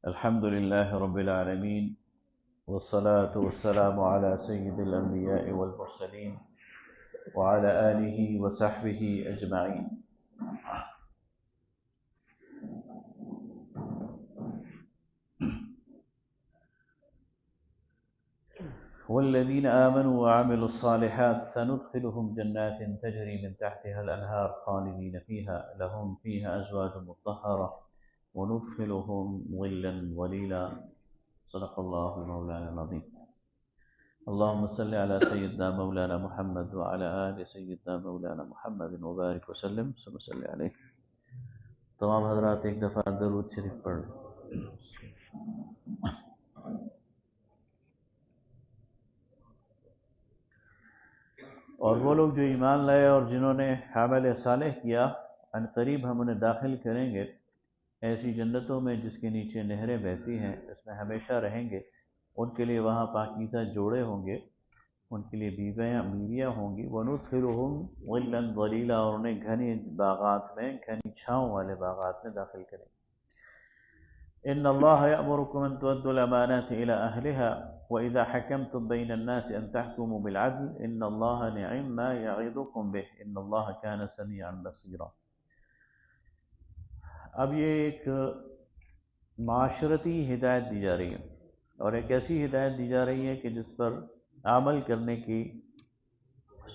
الحمد لله رب العالمين، والصلاة والسلام على سيد الأنبياء والمرسلين وعلى آله وصحبه أجمعين. والذين آمنوا وعملوا الصالحات سندخلهم جنات تجري من تحتها الأنهار خالدين فيها لهم فيها أزواج مطهرة وندخلهم ظلا ظليلا. صدق الله مولانا العظيم. اللهم صل على سيدنا مولانا محمد وعلى آل سيدنا مولانا محمد وبارك وسلم. صلی علیہ. تمام حضرات ایک دفعہ درود شریف پڑھ لیں. اور وہ لوگ جو ایمان لائے اور جنہوں نے عمل صالح کیا، ان قریب ہم انہیں داخل کریں گے ایسی جنتوں میں جس کے نیچے نہریں بہتی ہیں، اس میں ہمیشہ رہیں گے. ان کے لیے وہاں پاکیزہ جوڑے ہوں گے، ان کے لیے بیویاں ہوں گی. وَنُدْخِلُهُمْ ظِلًّا ظَلِيلًا، اور انہیں گھنی باغات میں، گھنی چھاؤں والے باغات میں داخل کریں گے. إِنَّ اللَّهَ يَأْمُرُكُمْ أَن تُؤَدُّوا الْأَمَانَاتِ إِلَىٰ أَهْلِهَا وَإِذَا حَكَمْتُم بَيْنَ النَّاسِ أَن تَحْكُمُوا بِالْعَدْلِ إِنَّ اللَّهَ نِعِمَّا يَعِظُكُم بِهِ إِنَّ اللَّهَ كَانَ سَمِيعًا بَصِيرًا. اب یہ ایک معاشرتی ہدایت دی جا رہی ہے، اور ایک ایسی ہدایت دی جا رہی ہے کہ جس پر عمل کرنے کی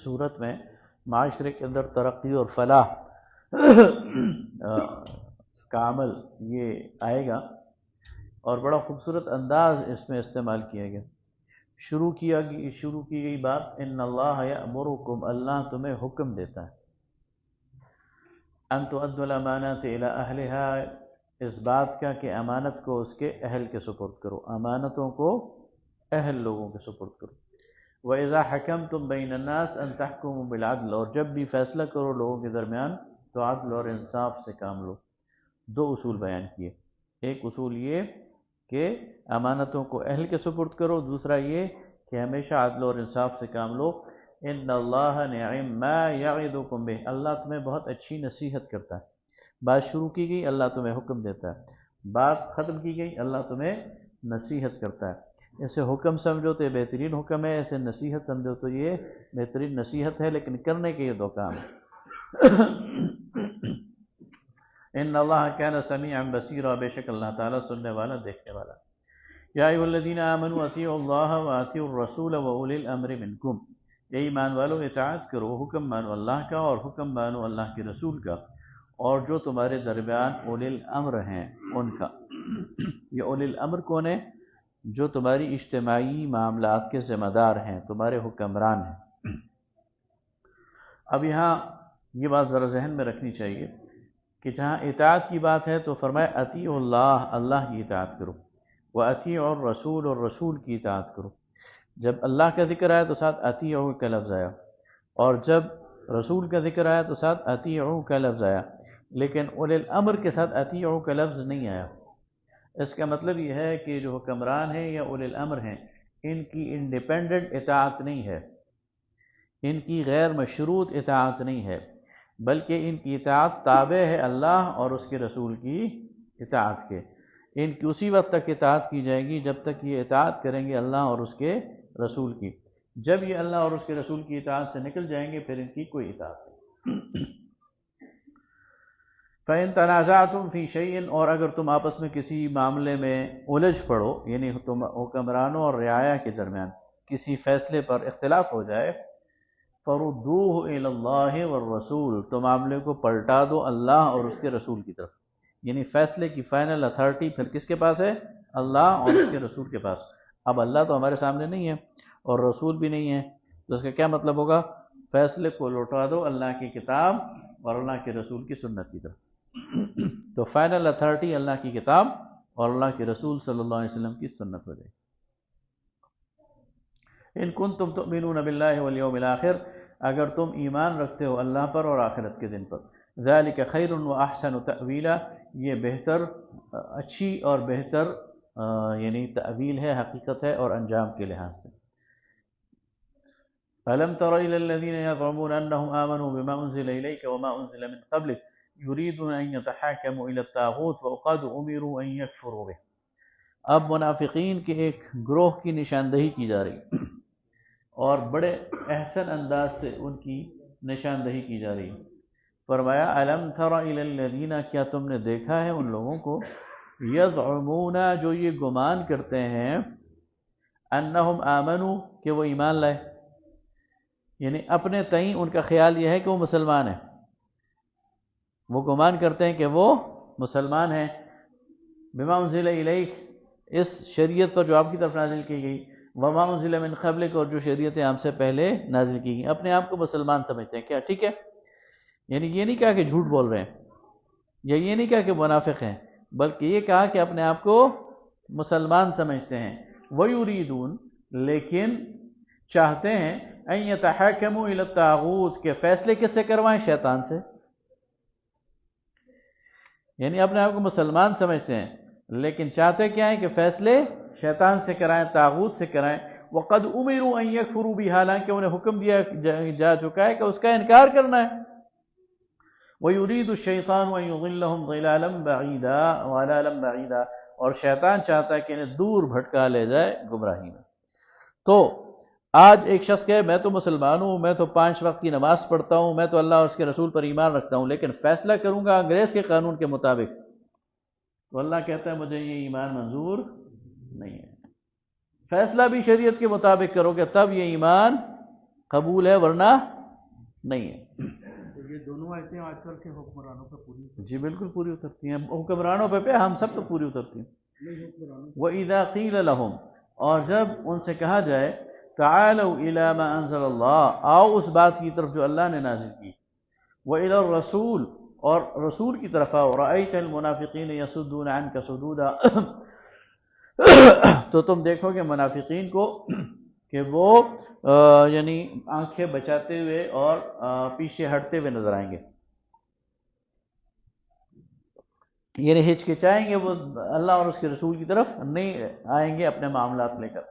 صورت میں معاشرے کے اندر ترقی اور فلاح کا عمل یہ آئے گا. اور بڑا خوبصورت انداز اس میں استعمال کیا گیا. شروع کی گئی بات ان اللہ یأمرکم، اللہ تمہیں حکم دیتا ہے، ان تؤدوا الامانات الی اہلها، اس بات کا کہ امانت کو اس کے اہل کے سپرد کرو، امانتوں کو اہل لوگوں کے سپرد کرو. وَإِذَا حَكَمْتُم بَيْنَ النَّاسِ أَن تَحْكُمُوا بِالْعَدْلِ، اور جب بھی فیصلہ کرو لوگوں کے درمیان تو عدل اور انصاف سے کام لو. دو اصول بیان کیے. ایک اصول یہ کہ امانتوں کو اہل کے سپرد کرو، دوسرا یہ کہ ہمیشہ عدل اور انصاف سے کام لو. ان اللہ نعم ما یعظکم بہ، اللہ تمہیں بہت اچھی نصیحت کرتا ہے. بات شروع کی گئی، اللہ تمہیں حکم دیتا ہے. بات ختم کی گئی، اللہ تمہیں نصیحت کرتا ہے. اسے حکم سمجھو تو یہ بہترین حکم ہے، اسے نصیحت سمجھو تو یہ بہترین نصیحت ہے، لیکن کرنے کے یہ دو کام ہیں. ان اللہ کان سمیعا بصیرا، بے شک اللہ تعالیٰ سننے والا دیکھنے والا. یا ایھا الذین آمنوا اطیعوا اللہ واطیعوا الرسول واولی الامر منکم، اے ایمان والو اطاعت کرو، حکم مانو اللہ کا اور حکم مانو اللہ کے رسول کا، اور جو تمہارے درمیان اولی الامر ہیں ان کا. یہ اولی الامر کون ہیں؟ جو تمہاری اجتماعی معاملات کے ذمہ دار ہیں، تمہارے حکمران ہیں. اب یہاں یہ بات ذرا ذہن میں رکھنی چاہیے کہ جہاں اطاعت کی بات ہے تو فرمایا اطیعوا اللہ، اللہ کی اطاعت کرو، واطیعوا الرسول، اور رسول کی اطاعت کرو. جب اللہ کا ذکر آیا تو ساتھ اطیعوا کا لفظ آیا، اور جب رسول کا ذکر آیا تو ساتھ اطیعوا کا لفظ آیا، لیکن اولی الامر کے ساتھ اطیعوا کا لفظ نہیں آیا. اس کا مطلب یہ ہے کہ جو حکمران ہیں یا اولی الامر ہیں، ان کی انڈیپینڈنٹ اطاعت نہیں ہے، ان کی غیر مشروط اطاعت نہیں ہے، بلکہ ان کی اطاعت تابع ہے اللہ اور اس کے رسول کی اطاعت کے. ان کی اسی وقت تک اطاعت کی جائے گی جب تک یہ اطاعت کریں گے اللہ اور اس کے رسول کی. جب یہ اللہ اور اس کے رسول کی اطاعت سے نکل جائیں گے پھر ان کی کوئی اطاعت نہیں. فَإِن تَنَازَعْتُمْ فِي شَيْءٍ، اور اگر تم آپس میں کسی معاملے میں الجھ پڑو، یعنی تم حکمرانوں اور رعایا کے درمیان کسی فیصلے پر اختلاف ہو جائے، فَرُدُّوهُ إِلَى اللَّهِ وَالرَّسُولِ، تو معاملے کو پلٹا دو اللہ اور اس کے رسول کی طرف. یعنی فیصلے کی فائنل اتھارٹی پھر کس کے پاس ہے؟ اللہ اور اس کے رسول کے پاس. اب اللہ تو ہمارے سامنے نہیں ہے اور رسول بھی نہیں ہے، تو اس کا کیا مطلب ہوگا؟ فیصلے کو لوٹا دو اللہ کی کتاب اور اللہ کے رسول کی سنت کی طرف. تو فائنل اتھارٹی اللہ کی کتاب اور اللہ کے رسول صلی اللہ علیہ وسلم کی سنت ہو جائے. ان کنتم تؤمنون باللہ والیوم الآخر، اگر تم ایمان رکھتے ہو اللہ پر اور آخرت کے دن پر. ذالک خیر واحسن تأویلا، یہ بہتر، اچھی اور بہتر یعنی تأویل ہے، حقیقت ہے اور انجام کے لحاظ سے. أَلَمْ تَرَ إِلَى الَّذِينَ يَزْعُمُونَ أَنَّهُمْ آمَنُوا بِمَا أُنزِلَ إِلَيْكَ وَمَا أُنزِلَ مِن قَبْلِكَ يريدون أن يتحاكموا إلى الطاغوت وقد أمروا أن يكفروا به. اب منافقین کے ایک گروہ کی نشاندہی کی جا رہی اور بڑے احسن انداز سے ان کی نشاندہی کی جا رہی. فرمایا الم تر الی الذین، کیا تم نے دیکھا ہے ان لوگوں کو، یزعمون، جو یہ گمان کرتے ہیں، انہم آمنوا، کہ وہ ایمان لائے، یعنی اپنے تئیں ان کا خیال یہ ہے کہ وہ مسلمان ہیں، وہ گمان کرتے ہیں کہ وہ مسلمان ہیں. بما انزل الیک، اس شریعت پر جو آپ کی طرف نازل کی گئی، وما انزل من قبلک، اور جو شریعتیں آپ سے پہلے نازل کی گئی، اپنے آپ کو مسلمان سمجھتے ہیں. کیا ٹھیک ہے؟ یعنی یہ نہیں کہا کہ جھوٹ بول رہے ہیں، یا یہ نہیں کہا کہ منافق ہیں، بلکہ یہ کہا کہ اپنے آپ کو مسلمان سمجھتے ہیں. وَيُرِيدُونَ، لیکن چاہتے ہیں، أَن يَتَحَاكَمُوا إِلَى الطَّاغُوتِ، کہ فیصلے کس سے کروائیں؟ شیطان سے. یعنی اپنے آپ کو مسلمان سمجھتے ہیں لیکن چاہتے کیا ہیں کہ فیصلے شیطان سے کرائیں، طاغوت سے کرائیں. وَقَدْ أُمِرُوا أَن يَكْفُرُوا بِهِ، حالانکہ انہیں حکم دیا جا چکا ہے کہ اس کا انکار کرنا ہے. وَيُرِيدُ الشَّيْطَانُ أَن يُضِلَّهُمْ ضِلَالًا بَعِيدًا وَضَلَالًا بَعِيدًا، اور شیطان چاہتا ہے کہ انہیں دور بھٹکا لے جائے گمراہی میں. تو آج ایک شخص کہے میں تو مسلمان ہوں، میں تو 5 وقت کی نماز پڑھتا ہوں، میں تو اللہ اور اس کے رسول پر ایمان رکھتا ہوں، لیکن فیصلہ کروں گا انگریز کے قانون کے مطابق، تو اللہ کہتا ہے مجھے یہ ایمان منظور نہیں ہے. فیصلہ بھی شریعت کے مطابق کرو گے تب یہ ایمان قبول ہے، ورنہ نہیں ہے. یہ دونوں آیتیں آج کل کے حکمرانوں پہ پوری، جی بالکل پوری اترتی ہیں، حکمرانوں پہ ہم سب پہ پوری اترتی ہیں. وَإِذَا قِيلَ لَهُمْ، اور جب ان سے کہا جائے، تعالوا إِلَى مَا أَنزَلَ اللَّهُ، آؤ اس بات کی طرف جو اللہ نے نازل کی، وَإِلَى الرَّسُولِ، اور رسول کی طرف آؤ، رَأَيْتَ الْمُنَافِقِينَ يَصُدُّونَ عَنْكَ صُدُودًا، تو تم دیکھو گے منافقین کو کہ وہ یعنی آنکھیں بچاتے ہوئے اور پیچھے ہٹتے ہوئے نظر آئیں گے، یعنی ہچکچائیں گے، وہ اللہ اور اس کے رسول کی طرف نہیں آئیں گے اپنے معاملات لے کر.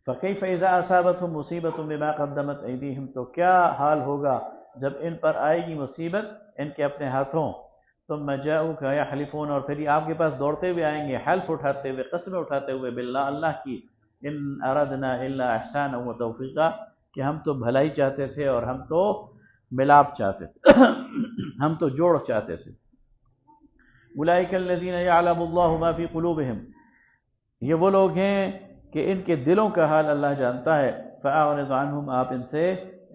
فَكَيْفَ إِذَا أَصَابَتْهُم مُّصِيبَةٌ بِمَا قَدَّمَتْ أَيْدِيهِمْ، تو کیا حال ہوگا جب ان پر آئے گی مصیبت ان کے اپنے ہاتھوں. ثُمَّ جَاءُوكَ يَحْلِفُونَ، اور پھر آپ کے پاس دوڑتے ہوئے آئیں گے، حلف اٹھاتے ہوئے، قسمیں اٹھاتے ہوئے، باللہ، اللہ کی، إِنْ أَرَدْنَا إِلَّا إِحْسَانًا وَتَوْفِيقًا، کہ ہم تو بھلائی چاہتے تھے اور ہم تو ملاپ چاہتے تھے، ہم تو جوڑ چاہتے تھے. أُولَئِكَ الَّذِينَ يَعْلَمُ اللَّهُ مَا فِي قُلُوبِهِمْ، یہ وہ لوگ ہیں کہ ان کے دلوں کا حال اللہ جانتا ہے. فَأَعْرِضْ عَنْهُمْ، آپ ان سے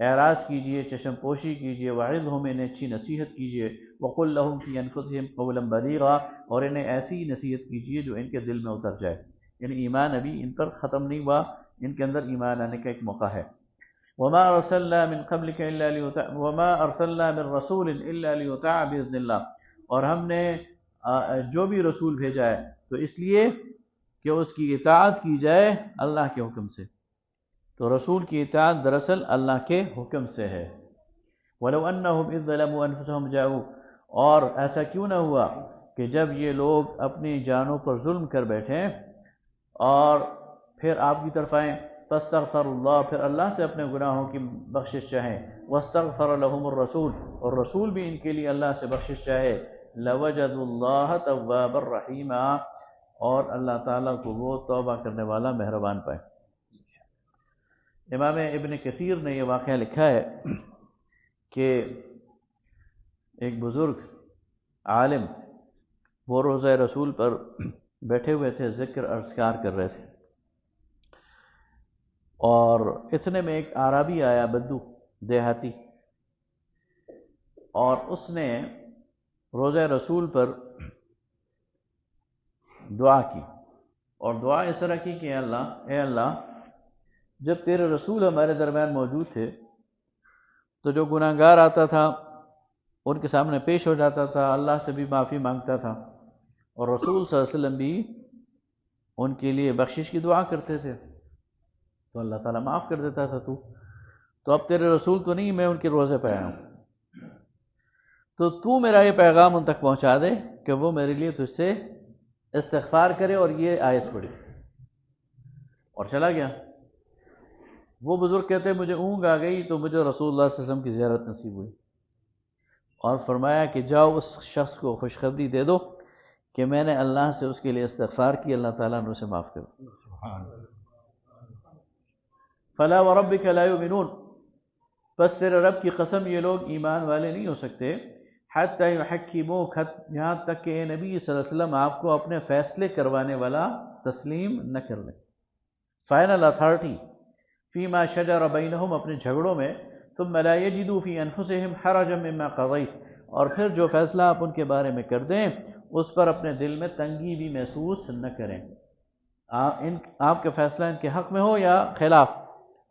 اعراض کیجئے، چشم پوشی کیجئے. وَعِظْهُمْ، انہیں اچھی نصیحت کیجئے. وَقُلْ لَهُمْ فِي أَنفُسِهِمْ قَوْلًا بَلِيغًا، اور انہیں ایسی نصیحت کیجئے جو ان کے دل میں اتر جائے. یعنی ایمان ابھی ان پر ختم نہیں ہوا، ان کے اندر ایمان آنے کا ایک موقع ہے. وَمَا أَرْسَلْنَا مِن قَبْلِكَ إِلَّا وَمَا أَرْسَلْنَا مِن رَّسُولٍ إِلَّا لِيُطَاعَ بِإِذْنِ اللَّهِ، اور ہم نے جو بھی رسول بھیجا ہے تو اس لیے کہ اس کی اطاعت کی جائے اللہ کے حکم سے. تو رسول کی اطاعت دراصل اللہ کے حکم سے ہے. وَلَوْ أَنَّهُمْ إِذْ ظَلَمُوا أَنفُسَهُمْ جَاءُوا، اور ایسا کیوں نہ ہوا کہ جب یہ لوگ اپنی جانوں پر ظلم کر بیٹھیں اور پھر آپ کی طرف آئیں، فَاسْتَغْفَرُوا اللَّهَ، پھر اللہ سے اپنے گناہوں کی بخشش چاہیں. وَاسْتَغْفَرَ لَهُمُ الرَّسُولُ، اور رسول بھی ان کے لیے اللہ سے بخشش چاہے. لَوَجَدُوا اللَّهَ تَوَّابًا رَحِيمًا، اور اللہ تعالیٰ کو وہ توبہ کرنے والا مہربان پائے. امام ابن کثیر نے یہ واقعہ لکھا ہے کہ ایک بزرگ عالم وہ روضہ رسول پر بیٹھے ہوئے تھے، ذکر اذکار کر رہے تھے، اور اتنے میں ایک اعرابی آیا، بدو دیہاتی، اور اس نے روضہ رسول پر دعا کی، اور دعا اس طرح کی کہ اے اللہ، جب تیرے رسول ہمارے درمیان موجود تھے تو جو گناہگار آتا تھا ان کے سامنے پیش ہو جاتا تھا، اللہ سے بھی معافی مانگتا تھا، اور رسول صلی اللہ علیہ وسلم بھی ان کے لیے بخشش کی دعا کرتے تھے، تو اللہ تعالیٰ معاف کر دیتا تھا. تو اب تیرے رسول تو نہیں، میں ان کے روزے پہ آیا ہوں، تو میرا یہ پیغام ان تک پہنچا دے کہ وہ میرے لیے تجھ سے استغفار کرے اور یہ آیت پڑھی. اور چلا گیا. وہ بزرگ کہتے مجھے اونگ آ گئی تو مجھے رسول اللہ صلی اللہ علیہ وسلم کی زیارت نصیب ہوئی. اور فرمایا کہ جاؤ اس شخص کو خوشخبری دے دو کہ میں نے اللہ سے اس کے لیے استغفار کی، اللہ تعالیٰ نے اسے معاف کر دیا۔ فلا وربک لا یؤمنون، پس تیرے رب کی قسم یہ لوگ ایمان والے نہیں ہو سکتے، حتی یحکموک، یہاں تک کہ اے نبی صلی اللہ علیہ وسلم آپ کو اپنے فیصلے کروانے والا تسلیم نہ کر لیں، فائنل اتھارٹی، فیما شجر بینہم، اپنے جھگڑوں میں، ثم لا یجدوا فی انفسہم حرجا مما قضیت، اور پھر جو فیصلہ آپ ان کے بارے میں کر دیں اس پر اپنے دل میں تنگی بھی محسوس نہ کریں، آپ کا فیصلہ ان کے حق میں ہو یا خلاف،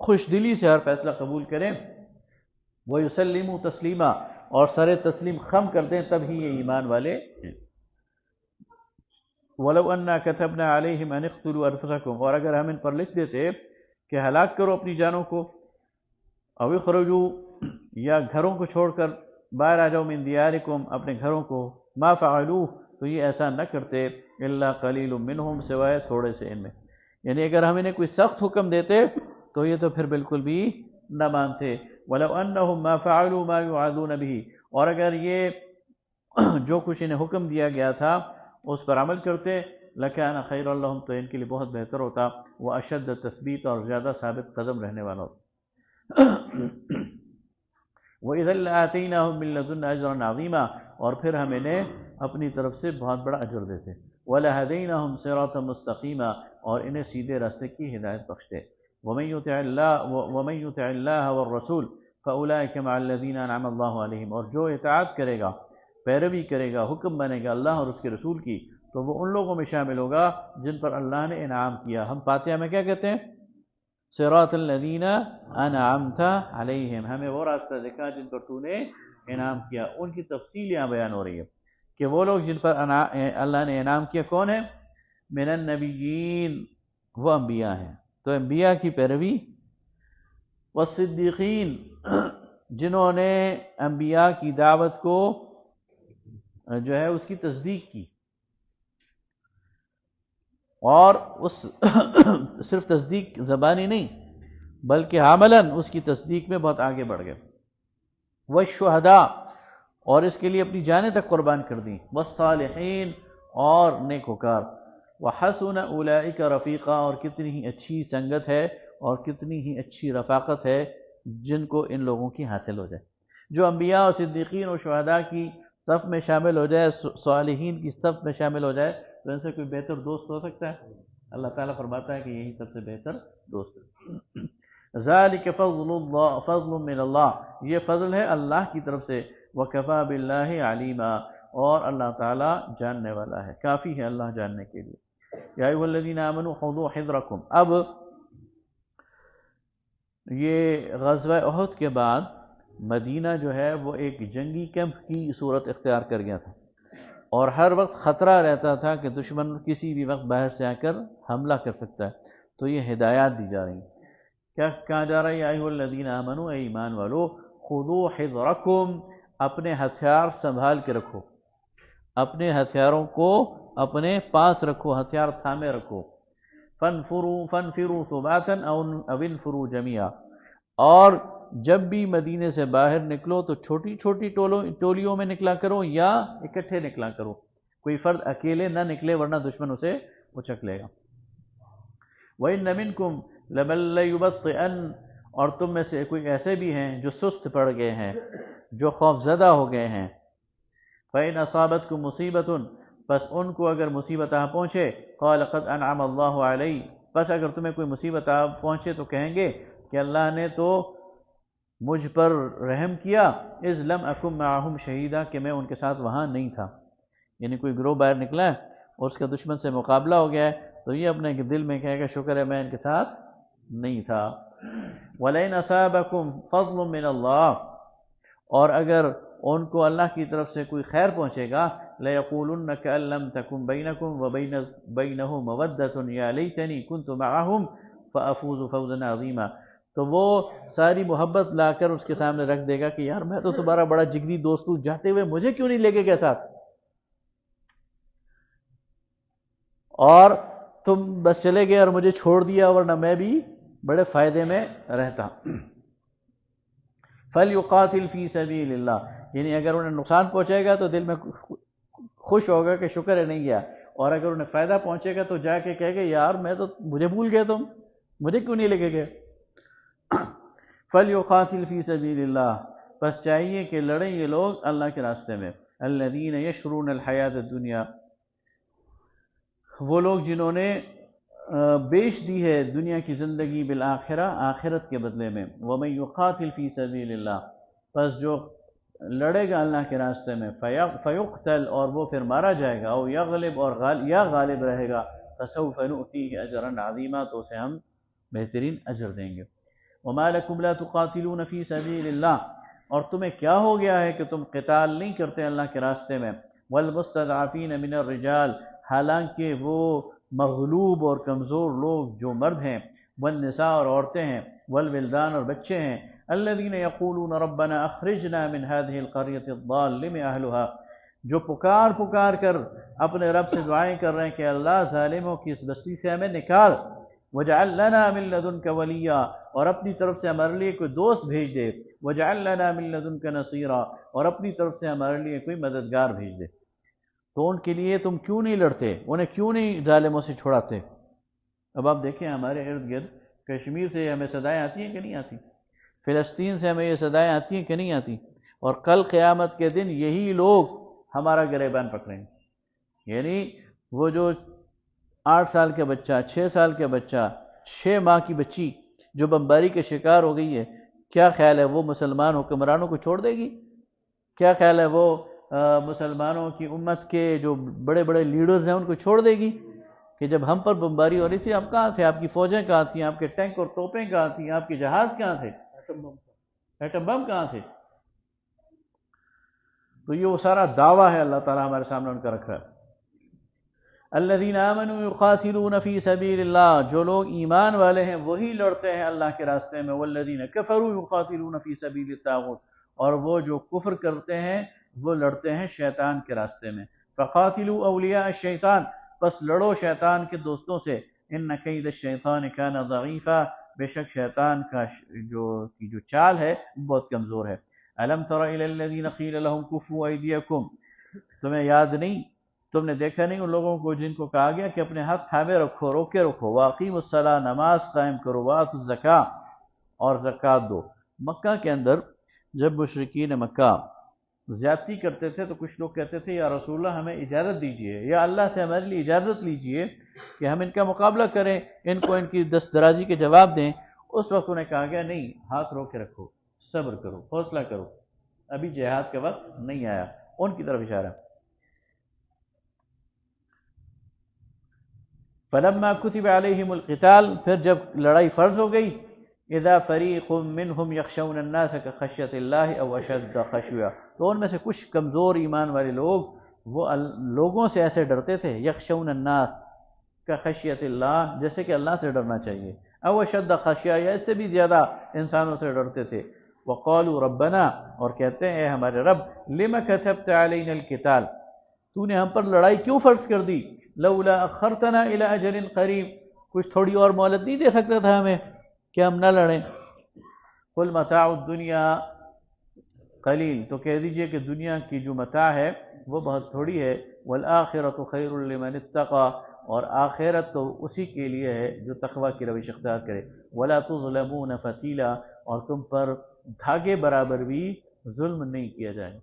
خوش دلی سے ہر فیصلہ قبول کریں، وَيُسَلِّمُوا تسلیما، اور سر تسلیم خم کر دیں، تب ہی یہ ایمان والے ہیں۔ وَلَوْ أَنَّا كَتَبْنَا عَلَيْهِمْ أَنِ اقْتُلُوا أَنفُسَكُمْ، اور اگر ہم ان پر لکھ دیتے کہ ہلاک کرو اپنی جانوں کو، او اخرجوا، یا گھروں کو چھوڑ کر باہر آ جاؤ، من دیارکم، اپنے گھروں کو، ما فعلوه، تو یہ ایسا نہ کرتے، الا قلیل منہم، سوائے تھوڑے سے ان میں، یعنی اگر ہم انہیں کوئی سخت حکم دیتے تو یہ تو پھر بالکل بھی نہ مانتے۔ وَلَوْ أَنَّهُمْ مَا فَعَلُوا مَا يُوعَظُونَ بِهِ، اور اگر یہ جو کچھ انہیں حکم دیا گیا تھا اس پر عمل کرتے، لَكَانَ خَيْرًا لَهُمْ، تو ان کے لیے بہت بہتر ہوتا، وَأَشَدَّ تثبیت، اور زیادہ ثابت قدم رہنے والا ہوتا۔ وَإِذًا لَآتَيْنَاهُمْ مِن لَّدُنَّا أَجْرًا عَظِيمًا، اور پھر ہم انہیں اپنی طرف سے بہت بڑا اجر دیتے، وَلَهَدَيْنَاهُمْ صِرَاطًا مُسْتَقِيمًا، اور انہیں سیدھے راستے کی ہدایت بخشتے۔ وَمَن يُطِعِ اللَّهَ وَالرَّسُولَ فَأُولَٰئِكَ مَعَ الَّذِينَ أَنْعَمَ اللَّهُ عَلَيْهِمْ، اور جو اطاعت کرے گا، پیروی کرے گا، حکم بنے گا اللہ اور اس کے رسول کی، تو وہ ان لوگوں میں شامل ہوگا جن پر اللہ نے انعام کیا۔ ہم فاتحہ میں کیا کہتے ہیں؟ صراط الذین انعمت علیہم، ہمیں وہ راستہ دکھا جن پر تو نے انعام کیا۔ ان کی تفصیل یہاں بیان ہو رہی ہے کہ وہ لوگ جن پر اللہ نے انعام کیا کون ہیں؟ من النبیین، وہ انبیاء ہیں، تو انبیاء کی پیروی، والصدیقین، جنہوں نے انبیاء کی دعوت کو جو ہے اس کی تصدیق کی، اور اس صرف تصدیق زبانی نہیں بلکہ عملاً اس کی تصدیق میں بہت آگے بڑھ گئے، والشہداء، اور اس کے لیے اپنی جانیں تک قربان کر دیں، والصالحین، اور نیکوکار، وحسن اولئک رفیقا، اور کتنی ہی اچھی سنگت ہے اور کتنی ہی اچھی رفاقت ہے جن کو ان لوگوں کی حاصل ہو جائے۔ جو انبیاء اور صدیقین اور شہداء کی صف میں شامل ہو جائے، صالحین کی صف میں شامل ہو جائے، تو ان سے کوئی بہتر دوست ہو سکتا ہے؟ اللہ تعالیٰ فرماتا ہے کہ یہی سب سے بہتر دوست ہے۔ ذالک فضل من اللہ، یہ فضل ہے اللہ کی طرف سے، وکفی باللہ علیما، اور اللہ تعالیٰ جاننے والا ہے، کافی ہے اللہ جاننے کے لیے۔ یا ایھا الذین آمنوا خذوا حذرکم، اب یہ غزوہ احد کے بعد مدینہ جو ہے وہ ایک جنگی کیمپ کی صورت اختیار کر گیا تھا، اور ہر وقت خطرہ رہتا تھا کہ دشمن کسی بھی وقت باہر سے آ کر حملہ کر سکتا ہے، تو یہ ہدایات دی جا رہی ہیں۔ کیا کہا جا رہا ہے؟ یا ایھا الذین آمنوا، اے ایمان والو، خذوا حذرکم، اپنے ہتھیار سنبھال کے رکھو، اپنے ہتھیاروں کو اپنے پاس رکھو، ہتھیار تھامے رکھو، فانفروا ثباتا او انفروا جميعا، اور جب بھی مدینے سے باہر نکلو تو چھوٹی چھوٹی ٹولیوں میں نکلا کرو یا اکٹھے نکلا کرو، کوئی فرد اکیلے نہ نکلے ورنہ دشمن اسے اچک لے گا۔ وَإِنَّ مِنْكُمْ لَمَن لَّيُبَطِّئَنَّ، اور تم میں سے کوئی ایسے بھی ہیں جو سست پڑ گئے ہیں، جو خوف زدہ ہو گئے ہیں۔ فَإِنْ أَصَابَتْكُمْ مُصِيبَةٌ، پس ان کو اگر مصیبت آ پہنچے، قَالَ قَدْ أَنْعَمَ اللَّهُ عَلَيَّ، پس اگر تمہیں کوئی مصیبت آ پہنچے تو کہیں گے کہ اللہ نے تو مجھ پر رحم کیا، اذ لم اکن معہم شہیدا، کہ میں ان کے ساتھ وہاں نہیں تھا، یعنی کوئی گروہ باہر نکلا ہے اور اس کا دشمن سے مقابلہ ہو گیا ہے تو یہ اپنے دل میں کہے گا شکر ہے میں ان کے ساتھ نہیں تھا۔ وَلَئِنْ أَصَابَكُمْ فَضْلٌ مِّنَ اللَّهِ، اور اگر ان کو اللہ کی طرف سے کوئی خیر پہنچے گا، لَيَقُولُنَّ كَأَن لَّمْ تَكُن بَيْنَكُمْ وَبَيْنَهُ مَوَدَّةٌ يَا لَيْتَنِي كُنتُ مَعَهُمْ فَأَفُوزُ فَوْزًا عَظِيمًا، تو وہ ساری محبت لا کر اس کے سامنے رکھ دے گا کہ یار میں تو تمہارا بڑا جگری دوست ہوں، جاتے ہوئے مجھے کیوں نہیں لے کے گئے ساتھ، اور تم بس چلے گئے اور مجھے چھوڑ دیا، ورنہ میں بھی بڑے فائدے میں رہتا۔ فَلْيُقَاتِلْ فِي سَبِيلِ اللَّهِ، یعنی اگر انہیں نقصان پہنچے گا تو دل میں خوش ہوگا کہ شکر ہے نہیں گیا، اور اگر انہیں فائدہ پہنچے گا تو جا کے کہے گا یار میں تو مجھے بھول گئے، تم مجھے کیوں نہیں لے کے گئے۔ فَلْيُقَاتِلْ فِي سَبِيلِ اللَّهِ، بس چاہیے کہ لڑیں یہ لوگ اللہ کے راستے میں، الَّذِينَ يَشْرُونَ الْحَيَاةَ الدُّنْيَا، وہ لوگ جنہوں نے بیچ دی ہے دنیا کی زندگی بالآخرہ، آخرت کے بدلے میں۔ وَمَن يُقَاتِلْ فِي سَبِيلِ اللَّهِ، بس جو لڑے گا اللہ کے راستے میں، فَيُقْتَلْ، اور وہ پھر مارا جائے گا، او یغلب، اور یا غالب رہے گا، فَسَوْفَ نُؤْتِیہِ أَجْرًا عَظِیمًا، تو اسے ہم بہترین اجر دیں گے۔ وَمَا لَكُمْ لَا تُقَاتِلُونَ فِي سَبِيلِ اللَّهِ، اور تمہیں کیا ہو گیا ہے کہ تم قتال نہیں کرتے اللہ کے راستے میں، وَالْمُسْتَضْعَفِينَ مِنَ الرِّجَالِ، حالانکہ وہ مغلوب اور کمزور لوگ جو مرد ہیں، والنساء، اور عورتیں ہیں، والولدان، اور بچے ہیں، الذين يقولون ربنا اخرجنا من هذه القرية الظالم اهلها، جو پکار کر اپنے رب سے دعائیں کر رہے ہیں کہ اللہ ظالموں کی اس بستی سے ہمیں نکال، وجعل لنا من لدنك وليا، اور اپنی طرف سے ہمارے لیے کوئی دوست بھیج دے، وجعل لنا من لدنك نصيرا، اور اپنی طرف سے ہمارے لیے کوئی مددگار بھیج دے۔ تو ان کے لیے تم کیوں نہیں لڑتے، انہیں کیوں نہیں ظالموں سے چھڑاتے؟ اب آپ دیکھیں ہمارے ارد گرد کشمیر سے ہمیں صدائیں آتی ہیں کہ نہیں آتی، فلسطین سے ہمیں یہ صدائیں آتی ہیں کہ نہیں آتی، اور کل قیامت کے دن یہی لوگ ہمارا گریبان پکڑیں گے۔ یعنی وہ جو 8 سال کا بچہ، 6 سال کا بچہ، 6 ماہ کی بچی جو بمباری کے شکار ہو گئی ہے، کیا خیال ہے وہ مسلمان حکمرانوں کو چھوڑ دے گی؟ کیا خیال ہے وہ مسلمانوں کی امت کے جو بڑے بڑے لیڈرز ہیں ان کو چھوڑ دے گی کہ جب ہم پر بمباری ہو رہی تھی آپ کہاں تھے، آپ کی فوجیں کہاں تھیں، آپ کے ٹینک اور توپیں کہاں تھیں، آپ کے جہاز کہاں تھے، ایٹم بم کہاں تھے؟ تو یہ وہ سارا دعویٰ ہے اللہ تعالیٰ ہمارے سامنے ان کا رکھا ہے۔ الذین آمنوا یقاتلون فی سبیل اللہ، جو لوگ ایمان والے ہیں وہی لڑتے ہیں اللہ کے راستے میں، والذین کفروا یقاتلون فی سبیل الطاغوت، اور وہ جو کفر کرتے ہیں وہ لڑتے ہیں شیطان کے راستے میں۔ فقاتلوا اولیاء الشیطان، پس لڑو شیطان کے دوستوں سے، ان کید الشیطان کان ضعیفا، بے شک شیطان کا جو چال ہے بہت کمزور ہے۔ الم تر الی الذین قیل لهم کفوا ایدیکم، تمہیں یاد نہیں، تم نے دیکھا نہیں ان لوگوں کو جن کو کہا گیا کہ اپنے ہاتھ تھامے رکھو، روکے رکھو، واقیموا الصلاۃ، نماز قائم کرو، وآتوا الزکاۃ، اور زکوٰۃ دو۔ مکہ کے اندر جب مشرکین مکہ زیادتی کرتے تھے تو کچھ لوگ کہتے تھے یا رسول اللہ ہمیں اجازت دیجئے، یا اللہ سے ہمارے لیے اجازت لیجئے کہ ہم ان کا مقابلہ کریں، ان کو ان کی دست درازی کے جواب دیں۔ اس وقت انہیں کہا گیا نہیں، ہاتھ رو کے رکھو، صبر کرو، حوصلہ کرو، ابھی جہاد کا وقت نہیں آیا، ان کی طرف اشارہ۔ فلما كتب عليهم القتال، پھر جب لڑائی فرض ہو گئی، اذا فریق منهم یخشون الناس كخشیۃ اللہ او اشد خشیہ، تو ان میں سے کچھ کمزور ایمان والے لوگ وہ لوگوں سے ایسے ڈرتے تھے، یخشون الناس كخشیۃ اللہ، جیسے کہ اللہ سے ڈرنا چاہیے، او اشد خشیہ، یا اس سے بھی زیادہ انسانوں سے ڈرتے تھے۔ وقالوا ربنا، اور کہتے ہیں اے ہمارے رب، لما كتبت علينا القتال، تو نے ہم پر لڑائی کیوں فرض کر دی، لولا اخرتنا الى اجل قریب، کچھ تھوڑی اور مہلت نہیں دے سکتا تھا ہمیں کہ ہم نہ لڑیں۔ قل متاع الدنیا قلیل، تو کہہ دیجئے کہ دنیا کی جو متاع ہے وہ بہت تھوڑی ہے، والآخرۃ خیر لمن اتقى، اور آخرت تو اسی کے لیے ہے جو تقوی کی روش اختیار کرے، ولا تظلمون فتیلا، اور تم پر دھاگے برابر بھی ظلم نہیں کیا جائے۔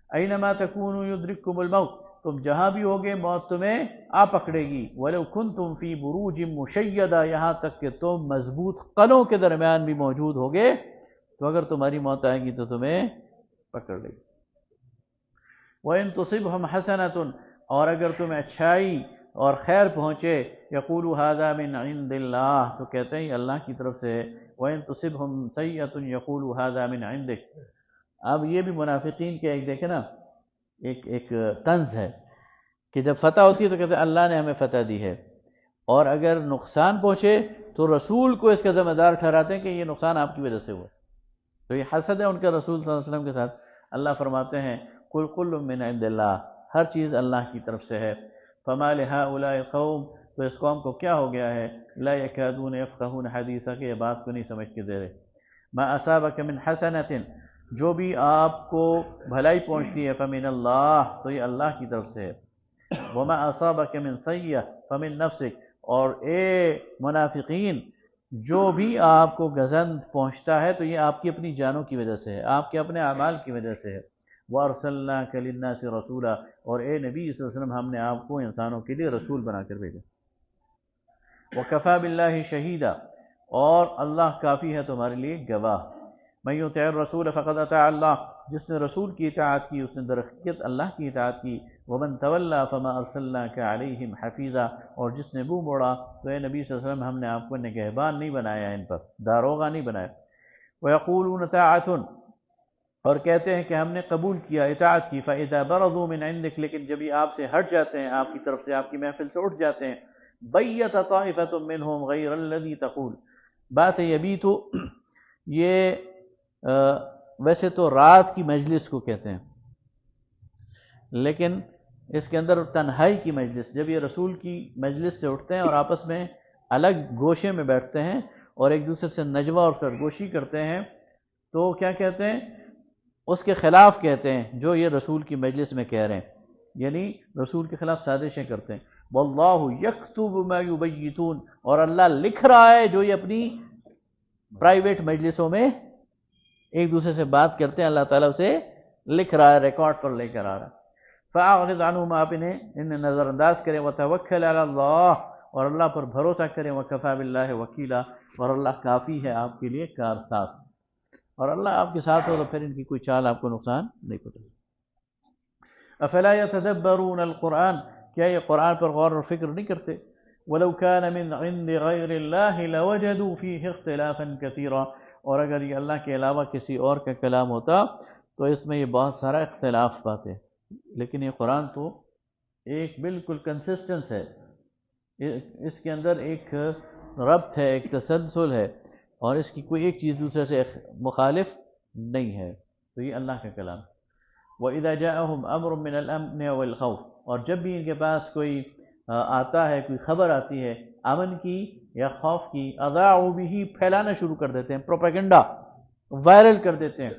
اینما تکونوا یدرککم الموت، تم جہاں بھی ہوگے موت تمہیں آ پکڑے گی، وَلَوْ كُنْتُمْ فِي بُرُوجٍ مُشَيَّدَةٍ، یہاں تک کہ تم مضبوط قلعوں کے درمیان بھی موجود ہوگے تو اگر تمہاری موت آئے گی تو تمہیں پکڑ لے گی۔ وَإِن تُصِبْهُمْ حَسَنَةٌ، اور اگر تمہیں اچھائی اور خیر پہنچے، يَقُولُوا هَذَا مِنْ عِنْدِ اللَّهِ، تو کہتے ہیں اللہ کی طرف سے ہے۔ وَإِن تُصِبْهُمْ سَيِّئَةٌ يَقُولُوا هَذَا مِنْ عِنْدِكَ۔ اب یہ بھی منافقین کے ایک دیکھیں نا ایک طنز ہے کہ جب فتح ہوتی ہے تو کہتے ہیں اللہ نے ہمیں فتح دی ہے، اور اگر نقصان پہنچے تو رسول کو اس کا ذمہ دار ٹھہراتے ہیں کہ یہ نقصان آپ کی وجہ سے ہوا۔ تو یہ حسد ہے ان کا رسول صلی اللہ علیہ وسلم کے ساتھ۔ اللہ فرماتے ہیں قل کل من عند اللہ، ہر چیز اللہ کی طرف سے ہے۔ فما لہؤلاء القوم، تو اس قوم کو کیا ہو گیا ہے، لا یکادون یفقہون حدیثا، کہ یہ بات کو نہیں سمجھ کے دے رہے۔ ما اصابک من حسنۃ، جو بھی آپ کو بھلائی پہنچتی ہے فمن اللہ، تو یہ اللہ کی طرف سے ہے۔ وما اصابک من سیئہ فمن نفسک، اور اے منافقین جو بھی آپ کو گزند پہنچتا ہے تو یہ آپ کی اپنی جانوں کی وجہ سے ہے، آپ کے اپنے اعمال کی وجہ سے ہے۔ وَأَرْسَلْنَاكَ لِلنَّاسِ رَسُولًا، اور اے نبی صلی اللہ علیہ وسلم ہم نے آپ کو انسانوں کے لیے رسول بنا کر بھیجا۔ وَكَفَى بِاللَّهِ شَهِيدًا، اور اللہ کافی ہے تمہارے لیے گواہ۔ مَن يُطِعِ الرَّسُولَ فَقَدْ أَطَاعَ اللَّهَ، جس نے رسول کی اطاعت کی اس نے در حقیقت اللہ کی اطاعت کی۔ وَمَن تَوَلَّىٰ فَمَا أَرْسَلْنَاكَ عَلَيْهِمْ حَفِيظًا، اور جس نے منہ موڑا تو اے نبی صلی اللہ علیہ وسلم ہم نے آپ کو نگہبان نہیں بنایا، ان پر داروغہ نہیں بنایا۔ وَيَقُولُونَ طَاعَةٌ، اور کہتے ہیں کہ ہم نے قبول کیا، اطاعت کی۔ فَإِذَا بَرَزُوا مِنْ عِنْدِكَ، لیکن جب یہ آپ سے ہٹ جاتے ہیں، آپ کی طرف سے، آپ کی محفل سے اٹھ جاتے ہیں، بَيَّتَ طَائِفَةٌ مِّنْهُمْ غَيْرَ الَّذِي تَقُولُ، بات یبیتُ یہ ویسے تو رات کی مجلس کو کہتے ہیں، لیکن اس کے اندر تنہائی کی مجلس، جب یہ رسول کی مجلس سے اٹھتے ہیں اور آپس میں الگ گوشے میں بیٹھتے ہیں اور ایک دوسرے سے نجوہ اور سرگوشی کرتے ہیں، تو کیا کہتے ہیں؟ اس کے خلاف کہتے ہیں جو یہ رسول کی مجلس میں کہہ رہے ہیں، یعنی رسول کے خلاف سازشیں کرتے ہیں۔ واللہ یکتب ما یبیتون، اور اللہ لکھ رہا ہے جو یہ اپنی پرائیویٹ مجلسوں میں ایک دوسرے سے بات کرتے ہیں، اللہ تعالیٰ اسے لکھ رہا ہے، ریکارڈ پر لے کر آ رہا ہے۔ فَأَعْرِضْ عَنْهُمْ، آپ انہیں نظر انداز کریں۔ وَتَوَكَّلْ عَلَى اللَّهِ، اور اللہ پر بھروسہ کریں۔ وَكَفَى بِاللَّهِ وَكِيلًا، اور اللہ کافی ہے آپ کے لیے کارساز، اور اللہ آپ کے ساتھ ہو تو پھر ان کی کوئی چال آپ کو نقصان نہیں پہنچے۔ افلا يتدبرون القرآن، کیا یہ قرآن پر غور اور فکر نہیں کرتے؟ ولو كان من عند غیر اللہ لوجدوا فیہ اختلافا کثیرا، اور اگر یہ اللہ کے علاوہ کسی اور کا کلام ہوتا تو اس میں یہ بہت سارا اختلاف پاتے، لیکن یہ قرآن تو ایک بالکل کنسسٹنس ہے، اس کے اندر ایک ربط ہے، ایک تسلسل ہے، اور اس کی کوئی ایک چیز دوسرے سے مخالف نہیں ہے، تو یہ اللہ کا کلام۔ وَإِذَا جَاءَهُمْ أَمْرٌ مِّنَ الْأَمْنِ وَالْخَوْفِ، اور جب بھی ان کے پاس کوئی آتا ہے، کوئی خبر آتی ہے امن کی یا خوف کی، اذاعوا بِهِ، پھیلانا شروع کر دیتے ہیں، پروپیگنڈا وائرل کر دیتے ہیں۔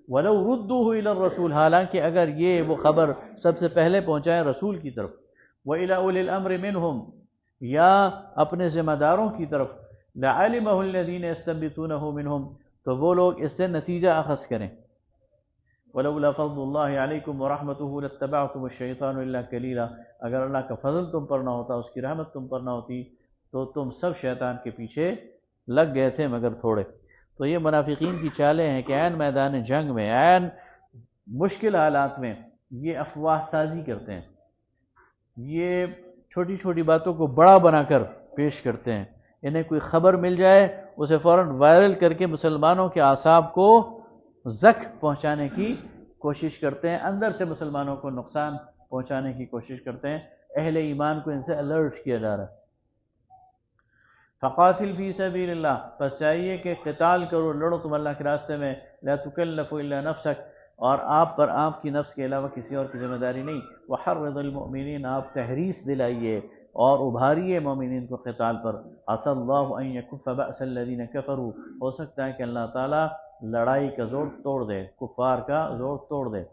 وَلَوْ رُدُّوهُ إِلَى الرَّسُولِ، حالانکہ اگر یہ وہ خبر سب سے پہلے پہنچائیں رسول کی طرف، وَإِلَى أُولِي الْأَمْرِ مِنْهُمْ، یا اپنے ذمہ داروں کی طرف، لَعَلِمَهُ الَّذِينَ يَسْتَنبِطُونَهُ مِنْهُمْ، تو وہ لوگ اس سے نتیجہ اخذ کریں۔ وَلَوْلَا فَضْلُ اللَّهِ عَلَيْكُمْ وَرَحْمَتُهُ لَاتَّبَعْتُمُ الشَّيْطَانَ إِلَّا قَلِيلًا، اگر اللہ کا فضل تم پر نہ ہوتا، اس کی رحمت تم پر نہ ہوتی تو تم سب شیطان کے پیچھے لگ گئے تھے مگر تھوڑے۔ تو یہ منافقین کی چالیں ہیں کہ عین میدان جنگ میں، عین مشکل حالات میں یہ افواہ سازی کرتے ہیں، یہ چھوٹی چھوٹی باتوں کو بڑا بنا کر پیش کرتے ہیں۔ انہیں کوئی خبر مل جائے اسے فوراً وائرل کر کے مسلمانوں کے اعصاب کو زخم پہنچانے کی کوشش کرتے ہیں، اندر سے مسلمانوں کو نقصان پہنچانے کی کوشش کرتے ہیں۔ اہل ایمان کو ان سے الرٹ کیا جا رہا ہے۔ فقاتل فی سبیل اللہ، پس چاہیے کہ قتال کرو، لڑو تم اللہ کے راستے میں۔ لا تکلف الا نفسک، اور آپ پر آپ کی نفس کے علاوہ کسی اور کی ذمہ داری نہیں۔ وحرض المؤمنین، آپ تحریص دلائیے اور ابھاریے مومنین کو قتال پر۔ عسى اللہ ان یکف بأس الذین کفروا، ہو سکتا ہے کہ اللہ تعالیٰ لڑائی کا زور توڑ دے، کفار کا زور توڑ دے۔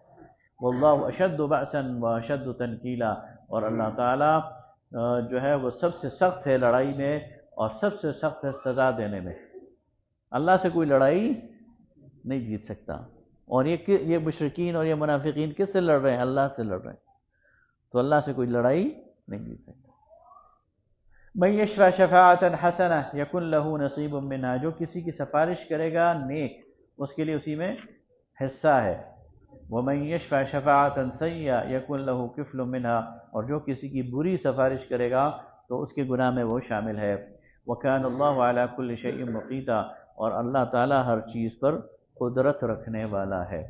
واللہ اشد بأسا واشد تنکیلا، اور اللہ تعالیٰ جو ہے وہ سب سے سخت ہے لڑائی میں اور سب سے سخت ہے سزا دینے میں۔ اللہ سے کوئی لڑائی نہیں جیت سکتا، اور یہ مشرکین اور یہ منافقین کس سے لڑ رہے ہیں؟ اللہ سے لڑ رہے ہیں، تو اللہ سے کوئی لڑائی نہیں جیت سکتا۔ من یشفع شفاعۃ حسنہ یکن لہ نصیب منہا، جو کسی کی سفارش کرے گا نیک، اس کے لیے اسی میں حصہ ہے۔ ومن یشفع شفاعۃ سیئہ یکن لہ کفل منہا، اور جو کسی کی بری سفارش کرے گا تو اس کے گناہ میں وہ شامل ہے۔ وکان اللہ علی کل شیء مقیتا، اور اللہ تعالیٰ ہر چیز پر قدرت رکھنے والا ہے۔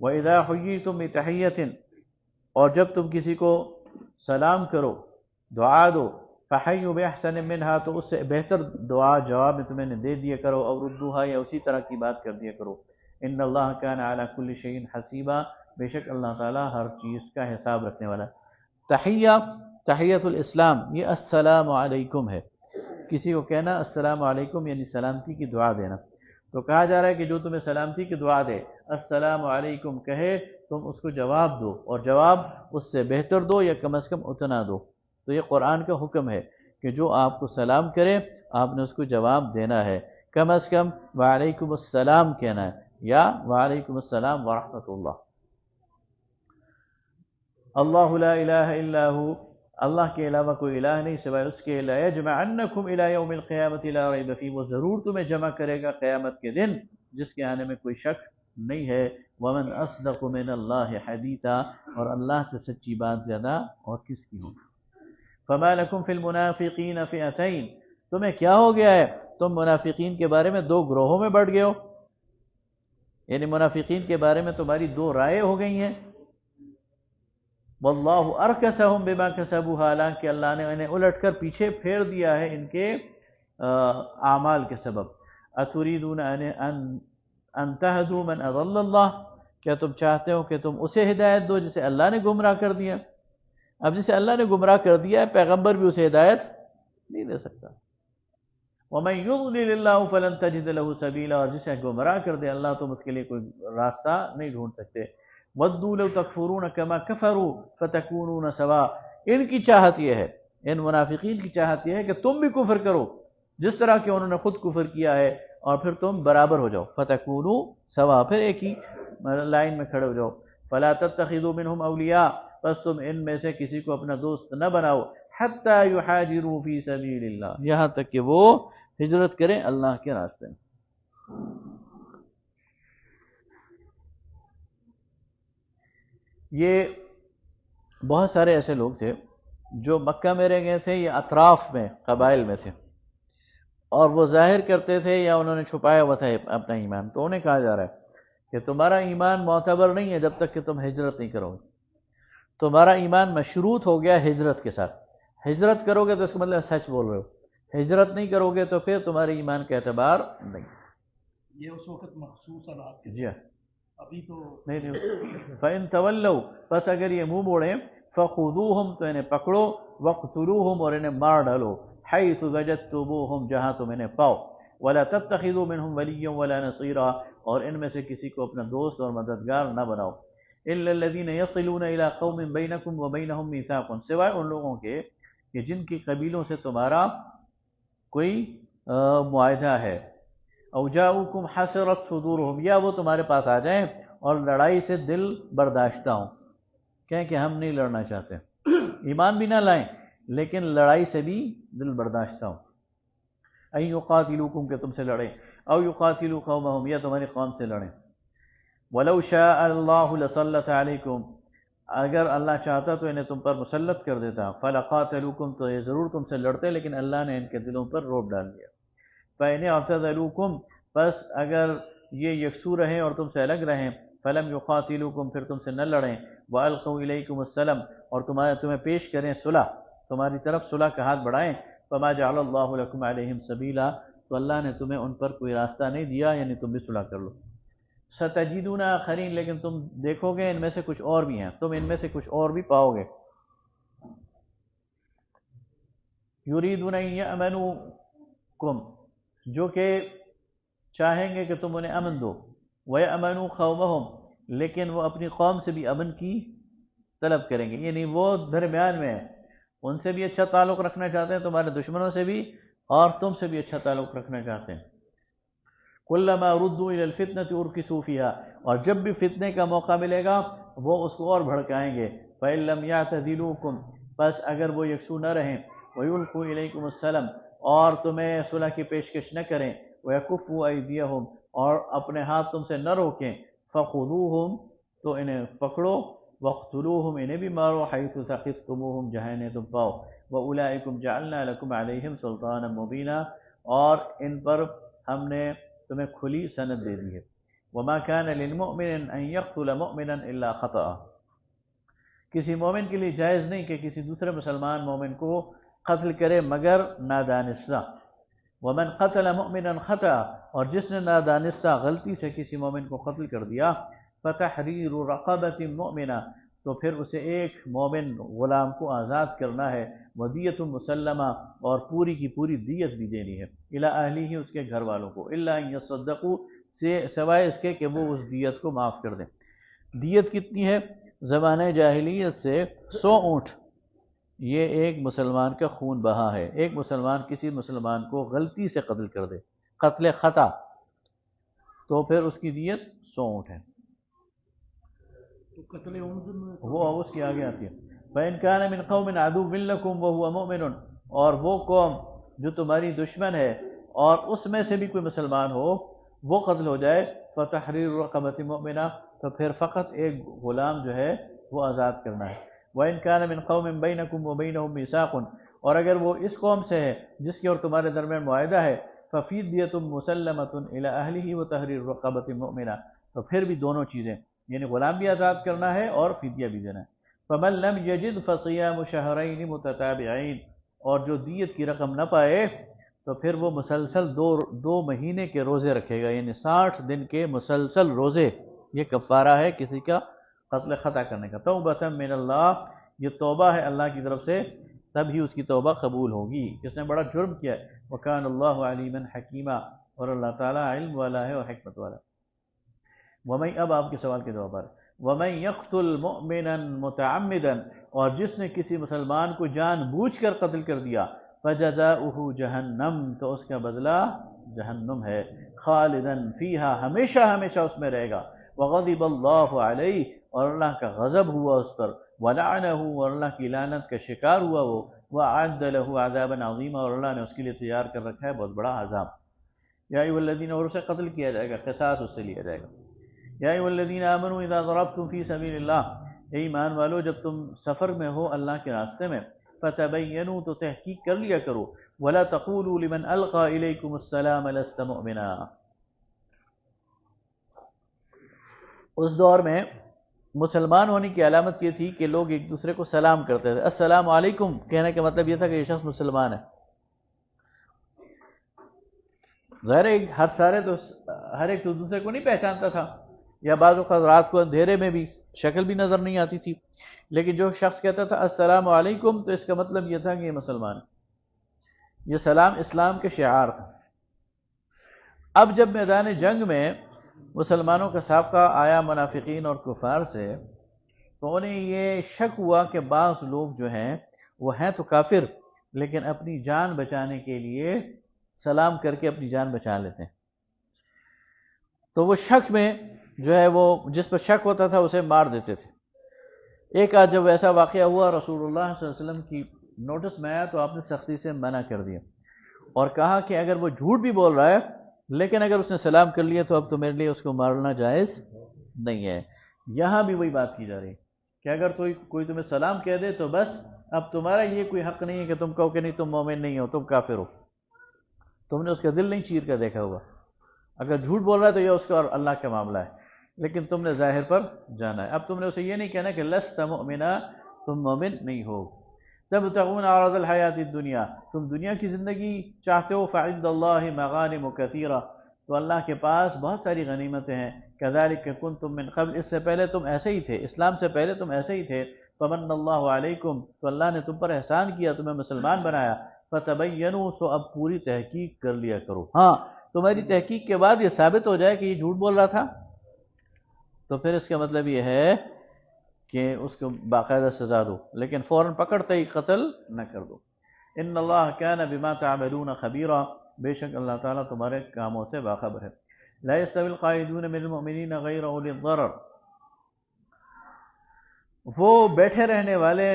وَإِذَا حُيِّيتُم بِتَحِيَّةٍ، اور جب تم کسی کو سلام کرو، دعا دو، فَحَيُّوا بِأَحْسَنَ مِنْهَا، تو اس سے بہتر دعا جواب میں تمہیں دے دیا کرو، اور ردوها، یا اسی طرح کی بات کر دیا کرو۔ ان اللہ کان علی کل شیء حسیبا، بے شک اللہ تعالیٰ ہر چیز کا حساب رکھنے والا ہے۔ تحیہ، تحیۃ الاسلام، یہ السلام علیکم ہے، کسی کو کہنا السلام علیکم یعنی سلامتی کی دعا دینا۔ تو کہا جا رہا ہے کہ جو تمہیں سلامتی کی دعا دے، السلام علیکم کہے، تم اس کو جواب دو، اور جواب اس سے بہتر دو یا کم از کم اتنا دو۔ تو یہ قرآن کا حکم ہے کہ جو آپ کو سلام کرے آپ نے اس کو جواب دینا ہے، کم از کم وعلیکم السلام کہنا ہے یا وعلیکم السلام ورحمۃ اللہ۔ اللہ لا الہ الا ہو، اللہ کے علاوہ کوئی الہ نہیں سوائے اس کے، لا یجمعنکم الی یوم القیامۃ لا ریب فیہ، وہ ضرور تمہیں جمع کرے گا قیامت کے دن جس کے آنے میں کوئی شک نہیں ہے۔ ومن اصدق من اللہ حدیثا، اور اللہ سے سچی بات زیادہ اور کس کی ہوگی۔ فما لکم فی المنافقین فئتین، تمہیں کیا ہو گیا ہے، تم منافقین کے بارے میں دو گروہوں میں بڑھ گئے ہو، یعنی منافقین کے بارے میں تمہاری دو رائے ہو گئی ہیں۔ واللہ ارکسہم بما کسبوا، حالانکہ اللہ نے انہیں الٹ کر پیچھے پھیر دیا ہے ان کے اعمال کے سبب۔ اتریدون ان تہدوا من اضل اللہ، کیا تم چاہتے ہو کہ تم اسے ہدایت دو جسے اللہ نے گمراہ کر دیا؟ اب جسے اللہ نے گمراہ کر دیا ہے پیغمبر بھی اسے ہدایت نہیں دے سکتا۔ ومن یضلل اللہ فلن تجد له سبیلا، اور جسے گمراہ کر دے اللہ تم اس کے لیے کوئی راستہ نہیں ڈھونڈ سکتے۔ ودوا لو تکفرون کما کفروا فتکونون سواء، ان کی چاہت یہ ہے، ان منافقین کی چاہت یہ ہے کہ تم بھی کفر کرو جس طرح کہ انہوں نے خود کفر کیا ہے، اور پھر تم برابر ہو جاؤ، فتکونوا سواء، پھر ایک ہی لائن میں کھڑے ہو جاؤ۔ فلا تتخذوا منهم اولیاء، بس تم ان میں سے کسی کو اپنا دوست نہ بناؤ، حتی یحاجروا فی سبیل اللہ، یہاں تک کہ وہ ہجرت کریں اللہ کے راستے میں۔ یہ بہت سارے ایسے لوگ تھے جو مکہ میں رہ گئے تھے یا اطراف میں قبائل میں تھے، اور وہ ظاہر کرتے تھے یا انہوں نے چھپایا ہوا تھا اپنا ایمان، تو انہیں کہا جا رہا ہے کہ تمہارا ایمان معتبر نہیں ہے جب تک کہ تم ہجرت نہیں کرو گے۔ تمہارا ایمان مشروط ہو گیا ہجرت کے ساتھ، ہجرت کرو گے تو اس کا مطلب سچ بول رہے ہو، ہجرت نہیں کرو گے تو پھر تمہارے ایمان کا اعتبار نہیں۔ یہ اس وقت مخصوص حالات کے جی ہاں، ابھی تو نہیں فَإِن تَوَلَّوْا، پس اگر یہ منہ موڑیں، فَخُذُوهُمْ، تو انہیں پکڑو، وَاقْتُلُوهُمْ، اور انہیں مار ڈالو، حَيْثُ وَجَدتُّمُوهُمْ، جہاں تم انہیں پاؤ، وَلَا تَتَّخِذُوا مِنْهُمْ وَلِيًّا وَلَا نَصِيرًا، اور ان میں سے کسی کو اپنا دوست اور مددگار نہ بناؤ، إِلَّا الَّذِينَ يَصِلُونَ إِلَىٰ قَوْمٍ بَيْنَكُمْ وَبَيْنَهُمْ مِيثَاقٌ، سوائے ان لوگوں کے کہ جن کی قبیلوں سے تمہارا کوئی معاہدہ ہے، او جاؤکم حسرت صدورہم، یا وہ تمہارے پاس آ جائیں اور لڑائی سے دل برداشتہ ہوں، کہیں کہ ہم نہیں لڑنا چاہتے، ایمان بھی نہ لائیں لیکن لڑائی سے بھی دل برداشتہ ہوں، ان یقاتلوکم، کہ تم سے لڑیں، او یقاتلوا قومہم، یا تمہاری قوم سے لڑیں، ولو شاء اللہ لسلط علیکم، اگر اللہ چاہتا تو انہیں تم پر مسلط کر دیتا، فلقاتلوکم، تو یہ ضرور تم سے لڑتے لیکن اللہ نے ان کے دلوں پر رعب ڈال دیا، فإن اعتزلوکم، بس اگر یہ یکسو رہیں اور تم سے الگ رہیں، فلم یقاتلوکم، پھر تم سے نہ لڑیں، وألقوا الیکم السلم، اور تمہیں پیش کریں صلح، تمہاری طرف صلح کا ہاتھ بڑھائیں، فما جعل اللہ لکم علیہم سبیلا، تو اللہ نے تمہیں ان پر کوئی راستہ نہیں دیا، یعنی تم بھی صلح کر لو، ستجدون آخرین، لیکن تم دیکھو گے ان میں سے کچھ اور بھی ہیں، تم ان میں سے کچھ اور بھی پاؤ گے، یریدون ان یأمنوکم، جو کہ چاہیں گے کہ تم انہیں امن دو، وَيَأْمَنُوا قَوْمَهُمْ، لیکن وہ اپنی قوم سے بھی امن کی طلب کریں گے، یعنی وہ درمیان میں ہیں، ان سے بھی اچھا تعلق رکھنا چاہتے ہیں، تمہارے دشمنوں سے بھی، اور تم سے بھی اچھا تعلق رکھنا چاہتے ہیں۔ كُلَّمَا رُدُّوا إِلَى الْفِتْنَةِ أُرْكِسُوا فِيهَا، اور جب بھی فتنے کا موقع ملے گا وہ اس کو اور بھڑکائیں گے، فَإِن لَّمْ يَعْتَزِلُوكُمْ، بس اگر وہ یکسو نہ رہیں، وَيُلْقُوا إِلَيْكُمُ السَّلَمَ، اور تمہیں صلح کی پیشکش نہ کریں، وَيَكُفُّوا أَيْدِيَهُمْ، اور اپنے ہاتھ تم سے نہ روکیں، فَخُذُوهُمْ، تو انہیں پکڑو، وَاقْتُلُوهُمْ، انہیں بھی مارو، حَيْثُ ثَقِفْتُمُوهُمْ، جہاں انہیں تم پاؤ، وَأُولَٰئِكُمْ جَعَلْنَا لَكُمْ عَلَيْهِمْ سُلْطَانًا مُبِينًا، اور ان پر ہم نے تمہیں کھلی سند دے دی ہے، وَمَا كَانَ لِلْمُؤْمِنٍ أَن يَقْتُلَ مُؤْمِنًا إِلَّا خَطَأً، کسی مومن کے لیے جائز نہیں کہ کسی دوسرے مسلمان مومن کو قتل کرے مگر نادانستہ، ومن قتل مؤمنا خطأ، اور جس نے نادانستہ غلطی سے کسی مومن کو قتل کر دیا، فتحریر رقبۃ مؤمنہ، تو پھر اسے ایک مومن غلام کو آزاد کرنا ہے، ودیۃ مسلمہ، اور پوری کی پوری دیت بھی دینی ہے، الی اہلہ، اس کے گھر والوں کو، الا ان یصدقوا، سوائے اس کے کہ وہ اس دیت کو معاف کر دیں۔ دیت کتنی ہے؟ زمانہ جاہلیت سے 100 اونٹ، یہ ایک مسلمان کا خون بہا ہے۔ ایک مسلمان کسی مسلمان کو غلطی سے قتل کر دے، قتل خطا، تو پھر اس کی دیت 100 اونٹ ہے۔ تو قتل عمد میں وہ اس کی آگے آتی ہے، فَإِنْ كَانَ مِنْ قَوْمٍ عَدُوٍّ لَكُمْ وَهُوَ مُؤْمِنٌ، اور وہ قوم جو تمہاری دشمن ہے اور اس میں سے بھی کوئی مسلمان ہو وہ قتل ہو جائے، فَتَحْرِيرُ رَقَبَةٍ مُؤْمِنَةٍ، تو پھر فقط ایک غلام جو ہے وہ آزاد کرنا ہے۔ وَإِنْ كَانَ مِنْ قَوْمٍ بَيْنَكُمْ وَبَيْنَهُمْ مِيثَاقٌ، اور اگر وہ اس قوم سے ہے جس کے اور تمہارے درمیان معاہدہ ہے، فَفِدْيَةٌ مُسَلَّمَةٌ إِلَى أَهْلِهِ وَتَحْرِيرُ رَقَبَةٍ مُؤْمِنَةٍ، تو پھر بھی دونوں چیزیں، یعنی غلام بھی آزاد کرنا ہے اور فدیہ بھی دینا ہے۔ فَمَن لَمْ يَجِدْ فَصِيَامُ شَهْرَيْنِ مُتَتَابِعَيْنِ، اور جو دیت کی رقم نہ پائے تو پھر وہ مسلسل دو مہینے کے روزے رکھے گا، یعنی 60 دن کے مسلسل روزے، یہ کفارہ ہے کسی کا قتل خطا کرنے کا۔ توبۃ من اللہ، یہ توبہ ہے اللہ کی طرف سے، تب ہی اس کی توبہ قبول ہوگی، جس نے بڑا جرم کیا ہے۔ وَكَانَ اللَّهُ عَلِيمًا حَكِيمًا، اور اللہ تعالیٰ علم والا ہے اور حکمت والا۔ وَمَن، اب آپ کے سوال کے جواب پر، وَمَن يَقْتُلْ مُؤْمِنًا مُتَعَمِّدًا، اور جس نے کسی مسلمان کو جان بوجھ کر قتل کر دیا، فَجَزَاؤُهُ جَہَنَّمْ، تو اس کا بدلہ جہنم ہے، خالداً فیہا، ہمیشہ ہمیشہ اس میں رہے گا، وغضب اللہ علیہ، اور اللہ کا غضب ہوا اس پر، ولعنہ، اور اللہ کی لعنت کا شکار ہوا وہ، وَأَعَدَّ لَهُ عَذَابًا عَظِيمًا، اور اللہ نے اس کے لیے تیار کر رکھا ہے بہت بڑا عذاب۔ یا ایھا الذین، اور اسے قتل کیا جائے گا، قصاص اس سے لیا جائے گا۔ یا ایھا الذین آمنوا اذا ضربتم فی سبیل اللہ، اے ایمان والو جب تم سفر میں ہو اللہ کے راستے میں، فتبینوا، تو تحقیق کر لیا کرو، ولا تقولوا لمن القى الیکم السلام لست مؤمنا۔ اس دور میں مسلمان ہونے کی علامت یہ تھی کہ لوگ ایک دوسرے کو سلام کرتے تھے، السلام علیکم کہنے کا مطلب یہ تھا کہ یہ شخص مسلمان ہے۔ ظاہر ہے ہر ایک تو دوسرے کو نہیں پہچانتا تھا، یا بعض اوقات رات کو اندھیرے میں بھی شکل بھی نظر نہیں آتی تھی، لیکن جو شخص کہتا تھا السلام علیکم تو اس کا مطلب یہ تھا کہ یہ مسلمان ہے۔ یہ سلام اسلام کے شعار تھا۔ اب جب میدان جنگ میں مسلمانوں کا سابقہ آیا منافقین اور کفار سے، تو انہیں یہ شک ہوا کہ بعض لوگ جو ہیں وہ ہیں تو کافر، لیکن اپنی جان بچانے کے لیے سلام کر کے اپنی جان بچا لیتے ہیں۔ تو وہ شک میں جو ہے وہ جس پر شک ہوتا تھا اسے مار دیتے تھے۔ ایک آج جب ایسا واقعہ ہوا، رسول اللہ صلی اللہ علیہ وسلم کی نوٹس میں آیا تو آپ نے سختی سے منع کر دیا اور کہا کہ اگر وہ جھوٹ بھی بول رہا ہے لیکن اگر اس نے سلام کر لیا تو اب تو میرے لیے اس کو مارنا جائز نہیں ہے۔ یہاں بھی وہی بات کی جا رہی ہے کہ اگر کوئی تمہیں سلام کہہ دے تو بس اب تمہارا یہ کوئی حق نہیں ہے کہ تم کہو کہ نہیں تم مومن نہیں ہو، تم کافر ہو، تم نے اس کا دل نہیں چیر کر دیکھا ہوگا۔ اگر جھوٹ بول رہا ہے تو یہ اس کا اور اللہ کا معاملہ ہے، لیکن تم نے ظاہر پر جانا ہے۔ اب تم نے اسے یہ نہیں کہنا کہ لست مؤمنا، تم مومن نہیں ہو۔ تبتغون عرض الحیات الدنیا، تم دنیا کی زندگی چاہتے ہو، فعند اللہ مغانم کثیرہ، تو اللہ کے پاس بہت ساری غنیمتیں ہیں۔ کذالک کنتم من قبل، اس سے پہلے تم ایسے ہی تھے، اسلام سے پہلے تم ایسے ہی تھے۔ فمن اللہ علیکم، تو اللہ نے تم پر احسان کیا، تمہیں مسلمان بنایا۔ فتبینوا، سو اب پوری تحقیق کر لیا کرو۔ ہاں، تمہاری تحقیق کے بعد یہ ثابت ہو جائے کہ یہ جھوٹ بول رہا تھا تو پھر اس کا مطلب یہ ہے کہ اس کو باقاعدہ سزا دو، لیکن فوراً پکڑتے ہی قتل نہ کر دو۔ ان اللہ کان بما تعملون خبیرا، بے شک اللہ تعالیٰ تمہارے کاموں سے باخبر ہے۔ لا يستوي القاعدون من المؤمنین غیر اولی الضرر، وہ بیٹھے رہنے والے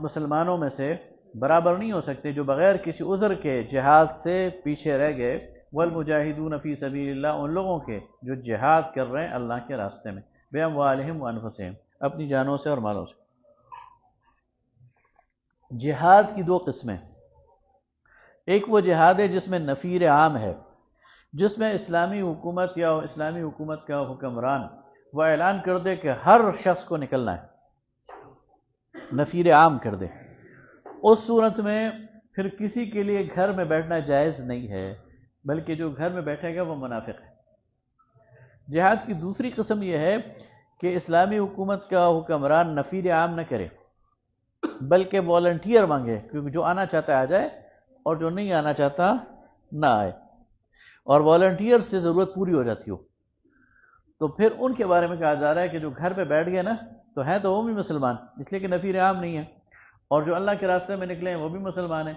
مسلمانوں میں سے برابر نہیں ہو سکتے جو بغیر کسی عذر کے جہاد سے پیچھے رہ گئے، والمجاہدون فی سبیل اللہ، ان لوگوں کے جو جہاد کر رہے ہیں اللہ کے راستے میں، باموالہم وانفسہم، اپنی جانوں سے اور مالوں سے۔ جہاد کی دو قسمیں، ایک وہ جہاد ہے جس میں نفیر عام ہے، جس میں اسلامی حکومت یا اسلامی حکومت کا حکمران وہ اعلان کر دے کہ ہر شخص کو نکلنا ہے، نفیر عام کر دے۔ اس صورت میں پھر کسی کے لیے گھر میں بیٹھنا جائز نہیں ہے، بلکہ جو گھر میں بیٹھے گا وہ منافق ہے۔ جہاد کی دوسری قسم یہ ہے کہ اسلامی حکومت کا حکمران نفیر عام نہ کرے بلکہ والنٹیئر مانگے، کیونکہ جو آنا چاہتا ہے آ جائے اور جو نہیں آنا چاہتا نہ آئے، اور والنٹیئر سے ضرورت پوری ہو جاتی ہو تو پھر ان کے بارے میں کہا جا رہا ہے کہ جو گھر پہ بیٹھ گئے نا تو ہیں تو وہ بھی مسلمان، اس لیے کہ نفیر عام نہیں ہے، اور جو اللہ کے راستے میں نکلے ہیں وہ بھی مسلمان ہیں،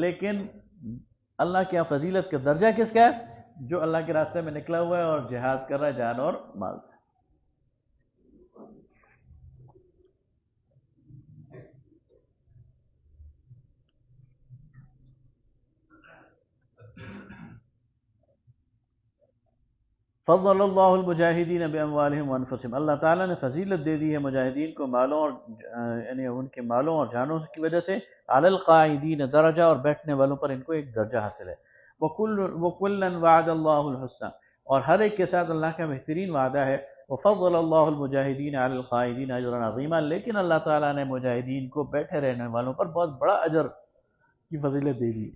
لیکن اللہ کے یہاں فضیلت کا درجہ کس کا ہے؟ جو اللہ کے راستے میں نکلا ہوا ہے اور جہاد کر رہا ہے جان اور مال سے۔ فضل اللہ المجاہدین باموالہم وانفسہم، اللہ تعالیٰ نے فضیلت دے دی ہے مجاہدین کو مالوں اور یعنی ان کے مالوں اور جانوں کی وجہ سے، علی القاعدین درجہ، اور بیٹھنے والوں پر ان کو ایک درجہ حاصل ہے، وکلا وعد اللہ الحسنى، اور ہر ایک کے ساتھ اللہ کا بہترین وعدہ ہے، وفضل اللہ المجاہدین علی القاعدین اجرا عظیما، لیکن اللہ تعالیٰ نے مجاہدین کو بیٹھے رہنے والوں پر بہت بڑا اجر کی فضیلت دے دی،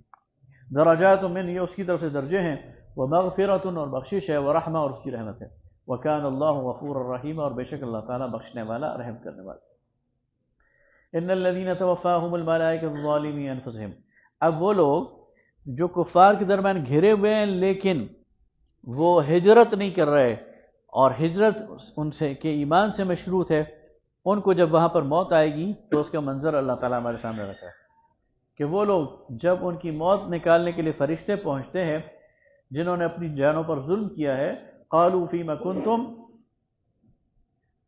درجات من، یہ اس کی طرف سے درجے ہیں، ومغفرۃ، اور بخشش ہے، ورحمہ، اور اس کی رحمت ہے، وکان اللہ غفورا رحیما، اور بے شک اللہ تعالیٰ بخشنے والا رحم کرنے والا۔ ان الذین توفاہم الملائکۃ ظالمی انفسہم، اب وہ لوگ جو کفار کے درمیان گھرے ہوئے ہیں لیکن وہ ہجرت نہیں کر رہے اور ہجرت ان سے کہ ایمان سے مشروط ہے، ان کو جب وہاں پر موت آئے گی تو اس کا منظر اللہ تعالیٰ ہمارے سامنے رکھا ہے کہ وہ لوگ جب ان کی موت نکالنے کے لیے فرشتے پہنچتے ہیں جنہوں نے اپنی جانوں پر ظلم کیا ہے، قالوا فیما کنتم،